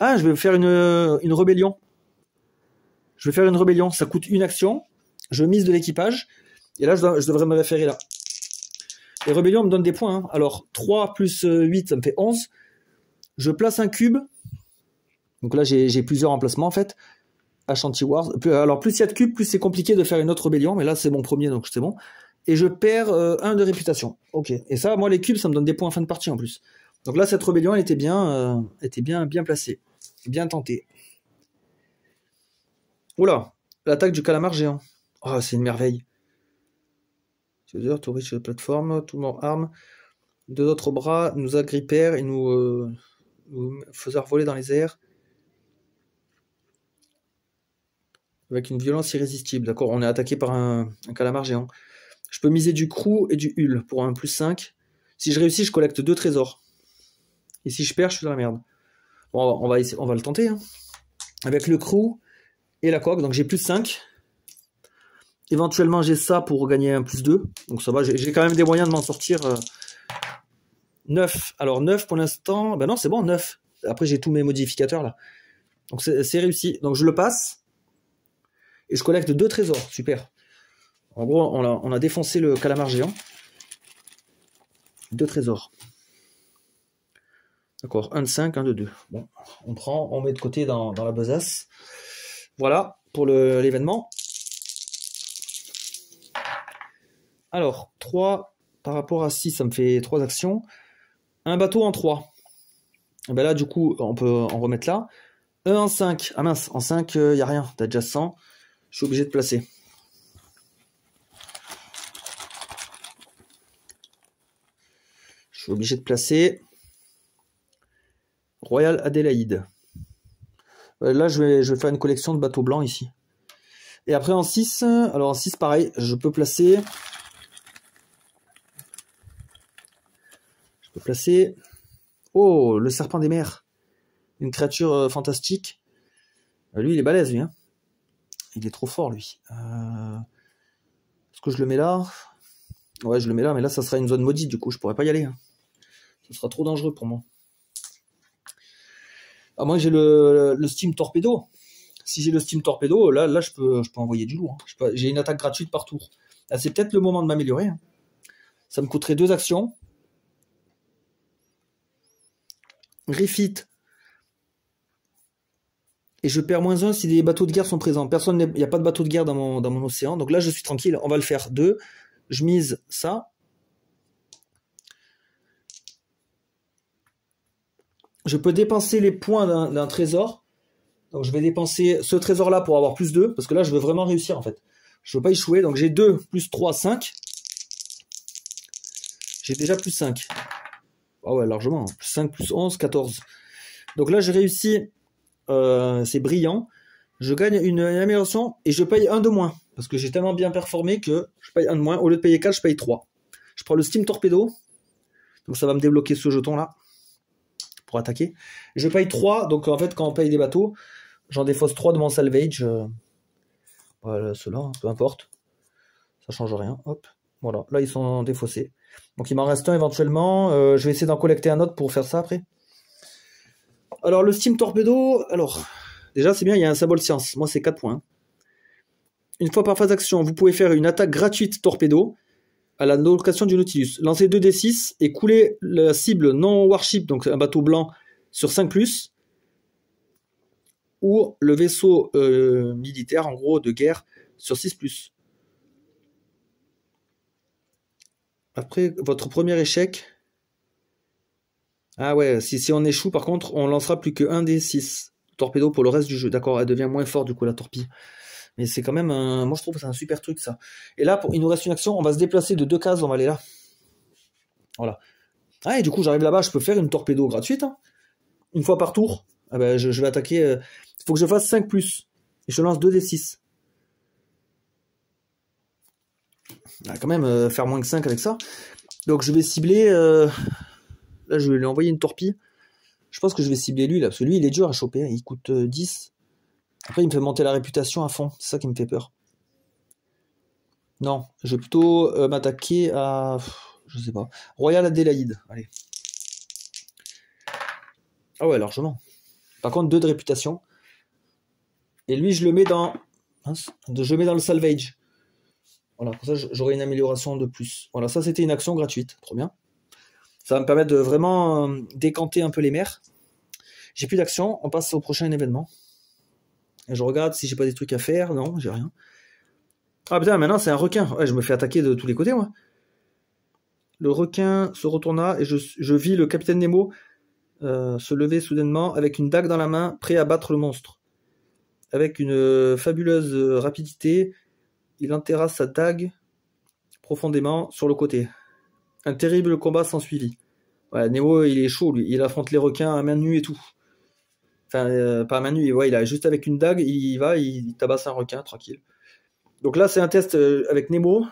Ah, je vais faire une rébellion. Je vais faire une rébellion. Ça coûte une action. Je mise de l'équipage. Et là, je devrais me référer là. Les rébellions me donnent des points. Hein. Alors, 3 plus 8, ça me fait 11. Je place un cube. Donc là, j'ai plusieurs emplacements, en fait. Ashanti Wars. Alors plus il y a de cubes, plus c'est compliqué de faire une autre rébellion, mais là c'est mon premier, donc c'est bon. Et je perds 1 de réputation. Ok. Et ça, moi les cubes, ça me donne des points en fin de partie en plus. Donc là, cette rébellion, elle était bien placée. Bien tentée. Oula, l'attaque du calamar géant. Oh, c'est une merveille. Tout riche de plateforme, tout mort arme. 2 autres bras nous agrippèrent et nous faisèrent voler dans les airs. Avec une violence irrésistible. D'accord, on est attaqué par un calamar géant. Je peux miser du crew et du hul pour un +5. Si je réussis, je collecte 2 trésors. Et si je perds, je suis dans la merde. Bon, on va le tenter. Hein. Avec le crew et la coque, donc j'ai +5. Éventuellement, j'ai ça pour gagner un +2. Donc ça va, j'ai quand même des moyens de m'en sortir. 9. Alors 9 pour l'instant. Ben non, c'est bon, 9. Après, j'ai tous mes modificateurs là. Donc c'est réussi. Donc je le passe. Et je collecte 2 trésors. Super. En gros, on a défoncé le calamar géant. 2 trésors. D'accord, 1 de 5, 1 de 2. Bon, on prend, on met de côté dans la besace. Voilà pour l'événement. Alors, 3 par rapport à 6, ça me fait 3 actions. Un bateau en 3. Et ben là, du coup, on peut en remettre là. 1 en 5. Ah mince, en 5, il n'y a rien. T'as déjà 100. Je suis obligé de placer. Je suis obligé de placer. Royal Adélaïde. Là, je vais faire une collection de bateaux blancs ici. Et après en 6, alors en 6, pareil, je peux placer... Oh, le serpent des mers. Une créature fantastique. Lui, il est balèze, lui. Hein. Il est trop fort, lui. Est-ce que je le mets là? Ouais, je le mets là, mais là, ça sera une zone maudite, du coup. Je pourrais pas y aller. Hein. Ce sera trop dangereux pour moi. Ah, moi, j'ai le Steam Torpedo. Si j'ai le Steam Torpedo, là je peux envoyer du lourd. Hein. J'ai une attaque gratuite par tour. Là, c'est peut-être le moment de m'améliorer. Hein. Ça me coûterait 2 actions. Refit. Et je perds -1 si des bateaux de guerre sont présents. Il n'y a pas de bateau de guerre dans mon océan. Donc là, je suis tranquille. On va le faire 2. Je mise ça. Je peux dépenser les points d'un trésor. Donc je vais dépenser ce trésor-là pour avoir +2. Parce que là, je veux vraiment réussir en fait. Je veux pas échouer. Donc j'ai 2 + 3, 5. J'ai déjà +5. Ah ouais, largement. +5, +11, 14. Donc là, j'ai réussi. C'est brillant. Je gagne une amélioration et je paye 1 de moins. Parce que j'ai tellement bien performé que je paye 1 de moins. Au lieu de payer 4, je paye 3. Je prends le Steam Torpedo. Donc ça va me débloquer ce jeton-là. Pour attaquer. Je paye 3. Donc en fait, quand on paye des bateaux, j'en défausse 3 de mon salvage. Voilà, ceux-là, hein, peu importe. Ça change rien. Hop. Voilà. Là, ils sont défaussés. Donc il m'en reste un éventuellement. Je vais essayer d'en collecter un autre pour faire ça après. Alors le Steam Torpedo, alors déjà c'est bien, il y a un symbole science. Moi c'est 4 points. Une fois par phase d'action, vous pouvez faire une attaque gratuite torpedo à la location du Nautilus. Lancez 2d6 et couler la cible non warship, donc un bateau blanc, sur 5+, ou le vaisseau militaire, en gros, de guerre, sur 6+. Après votre premier échec... Ah ouais, si on échoue, par contre, on lancera plus que 1 des 6 torpedo pour le reste du jeu. D'accord, elle devient moins forte du coup la torpille. Mais c'est quand même un... Moi je trouve que c'est un super truc ça. Et là, il nous reste une action, on va se déplacer de 2 cases, on va aller là. Voilà. Ah et du coup j'arrive là-bas, je peux faire une torpedo gratuite. Hein. Une fois par tour. Ah ben, je vais attaquer... Il faut que je fasse 5+. Et je lance 2 des 6. Ah, quand même, faire moins que 5 avec ça. Donc je vais cibler... Là, je vais lui envoyer une torpille. Je pense que je vais cibler lui, là, parce que lui, il est dur à choper. Hein. Il coûte 10. Après, il me fait monter la réputation à fond. C'est ça qui me fait peur. Non, je vais plutôt m'attaquer à... Je sais pas. Royal Adélaïde. Allez. Ah ouais, largement. Par contre, 2 de réputation. Et lui, je le mets dans... Je mets dans le salvage. Voilà, pour ça, j'aurai une amélioration de plus. Voilà, ça, c'était une action gratuite. Trop bien. Ça va me permettre de vraiment décanter un peu les mers. J'ai plus d'action, on passe au prochain événement. Et je regarde si j'ai pas des trucs à faire. Non, j'ai rien. Ah putain, maintenant c'est un requin. Ouais, je me fais attaquer de tous les côtés, moi. Le requin se retourna et je vis le capitaine Nemo se lever soudainement avec une dague dans la main, prêt à battre le monstre. Avec une fabuleuse rapidité, il enterra sa dague profondément sur le côté. Un terrible combat s'ensuivit. Ouais, Nemo, il est chaud, lui. Il affronte les requins à main nue et tout. Enfin, pas à main nue, ouais, il a juste avec une dague, il va, il tabasse un requin, tranquille. Donc là, c'est un test avec Nemo.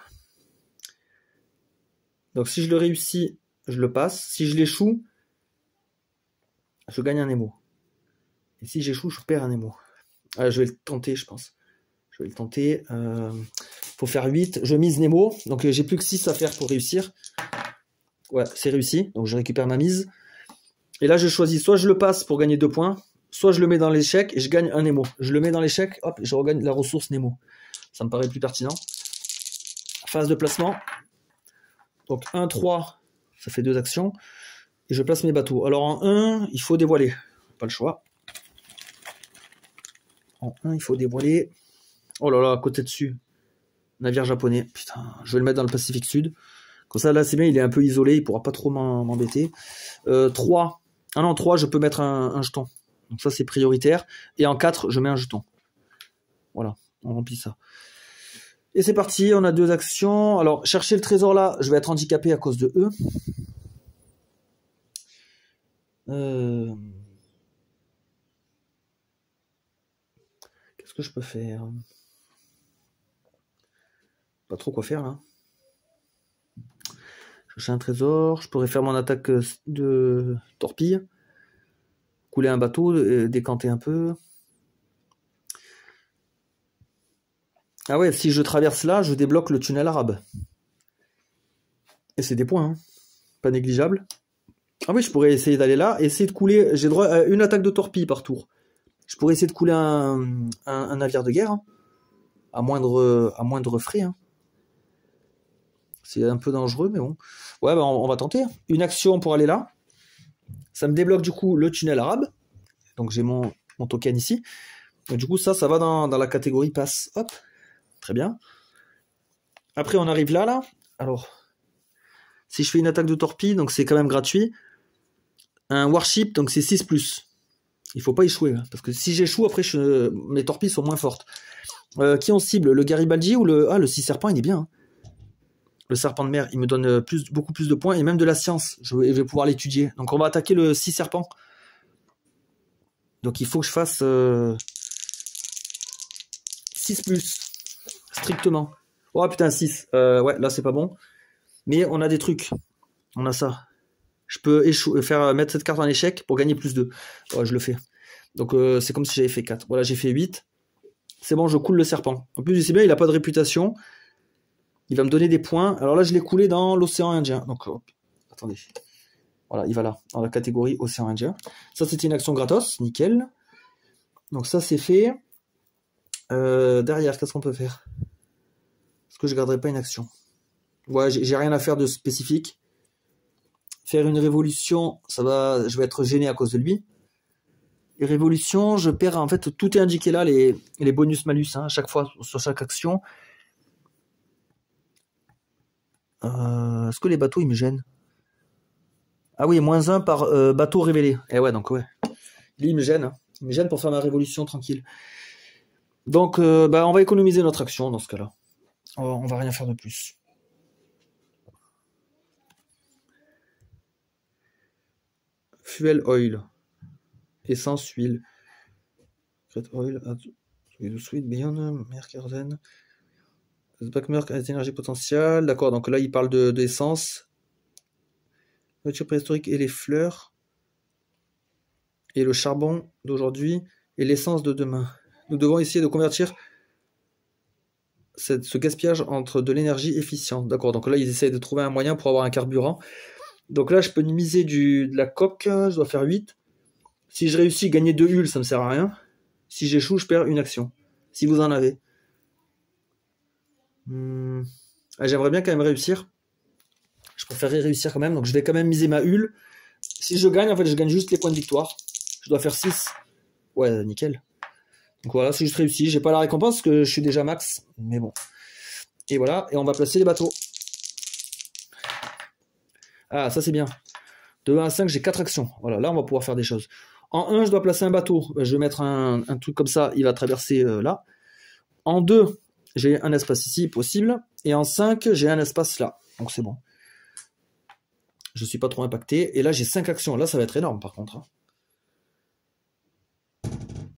Donc si je le réussis, je le passe. Si je l'échoue, je gagne un Nemo. Et si j'échoue, je perds un Nemo. Je vais le tenter, je pense. Je vais le tenter. Faut faire 8. Je mise Nemo. Donc j'ai plus que 6 à faire pour réussir. Ouais, c'est réussi. Donc je récupère ma mise. Et là, je choisis soit je le passe pour gagner 2 points, soit je le mets dans l'échec et je gagne un Nemo. Je le mets dans l'échec, hop, je regagne la ressource Nemo. Ça me paraît plus pertinent. Phase de placement. Donc 1, 3, ça fait 2 actions. Et je place mes bateaux. Alors en 1, il faut dévoiler. Pas le choix. En 1, il faut dévoiler. Oh là là, à côté dessus. Navire japonais. Putain, je vais le mettre dans le Pacifique Sud. Comme ça, là, c'est bien, il est un peu isolé. Il pourra pas trop m'embêter. 3. Ah non, 3, je peux mettre un jeton. Donc ça, c'est prioritaire. Et en 4, je mets un jeton. Voilà, on remplit ça. Et c'est parti, on a 2 actions. Alors, chercher le trésor là, je vais être handicapé à cause de eux. Qu'est-ce que je peux faire? Pas trop quoi faire là. Chercher un trésor, je pourrais faire mon attaque de torpille. Couler un bateau, décanter un peu. Ah ouais, si je traverse là, je débloque le tunnel arabe. Et c'est des points, hein. Pas négligeable. Ah oui, je pourrais essayer d'aller là, essayer de couler. J'ai droit à une attaque de torpille par tour. Je pourrais essayer de couler un navire de guerre, hein, à moindre frais. Hein. C'est un peu dangereux, mais bon. Ouais, bah on va tenter. Une action pour aller là. Ça me débloque du coup le tunnel arabe. Donc j'ai mon token ici. Et du coup, ça va dans la catégorie passe. Hop. Très bien. Après, on arrive là. Alors, si je fais une attaque de torpille, donc c'est quand même gratuit. Un warship, donc c'est 6+. Il faut pas échouer, hein, parce que si j'échoue, après, mes torpilles sont moins fortes. Qui on cible? Le Garibaldi ou le... Ah, le 6 serpent, il est bien. Hein. Le serpent de mer, il me donne beaucoup plus de points, et même de la science. Je vais pouvoir l'étudier. Donc, on va attaquer le 6 serpent. Donc, il faut que je fasse 6+. Strictement. Oh putain, 6. Ouais, là, c'est pas bon. Mais on a des trucs. On a ça. Je peux mettre cette carte en échec pour gagner plus 2. Ouais, je le fais. Donc c'est comme si j'avais fait 4. Voilà, j'ai fait 8. C'est bon, je coule le serpent. En plus, c'est bien, il n'a pas de réputation. Il va me donner des points. Alors là, je l'ai coulé dans l'océan Indien. Donc, attendez. Voilà, il va là, dans la catégorie océan Indien. Ça, c'était une action gratos. Nickel. Donc ça, c'est fait. Derrière, qu'est-ce qu'on peut faire? Est-ce que je garderai pas une action? Ouais, j'ai rien à faire de spécifique. Faire une révolution, je vais être gêné à cause de lui. Les révolutions, je perds, en fait, tout est indiqué là, les bonus-malus, hein, à chaque fois, sur chaque action. Est-ce que les bateaux, ils me gênent? Ah oui, -1 par bateau révélé. Eh ouais, donc ouais. Lui, il me gêne. Hein. Il me gêne pour faire ma révolution tranquille. Donc, on va économiser notre action dans ce cas-là. On va rien faire de plus. Fuel oil. Essence, huile. Red oil, sweet, beyond, mer, kérosène. Backmerk, énergie potentielle. D'accord, donc là, il parle d'essence. Nourriture préhistorique et les fleurs. Et le charbon d'aujourd'hui et l'essence de demain. Nous devons essayer de convertir ce gaspillage entre de l'énergie efficiente. D'accord, donc là, ils essayent de trouver un moyen pour avoir un carburant. Donc là, je peux miser de la coque. Je dois faire 8. Si je réussis, gagner 2 hulles, ça me sert à rien. Si j'échoue, je perds une action. Si vous en avez. J'aimerais bien quand même réussir. Je préférerais réussir quand même. Donc je vais quand même miser ma hulle. Si je gagne, en fait, je gagne juste les points de victoire. Je dois faire 6. Ouais, nickel. Donc voilà, c'est juste réussi. J'ai pas la récompense parce que je suis déjà max, mais bon. Et voilà, et on va placer les bateaux. Ah, ça c'est bien. De 1 à 5, j'ai 4 actions. Voilà, là on va pouvoir faire des choses. En 1, je dois placer un bateau. Je vais mettre un truc comme ça, il va traverser là. En 2, j'ai un espace ici, possible. Et en 5, j'ai un espace là. Donc c'est bon. Je suis pas trop impacté. Et là, j'ai 5 actions. Là, ça va être énorme par contre.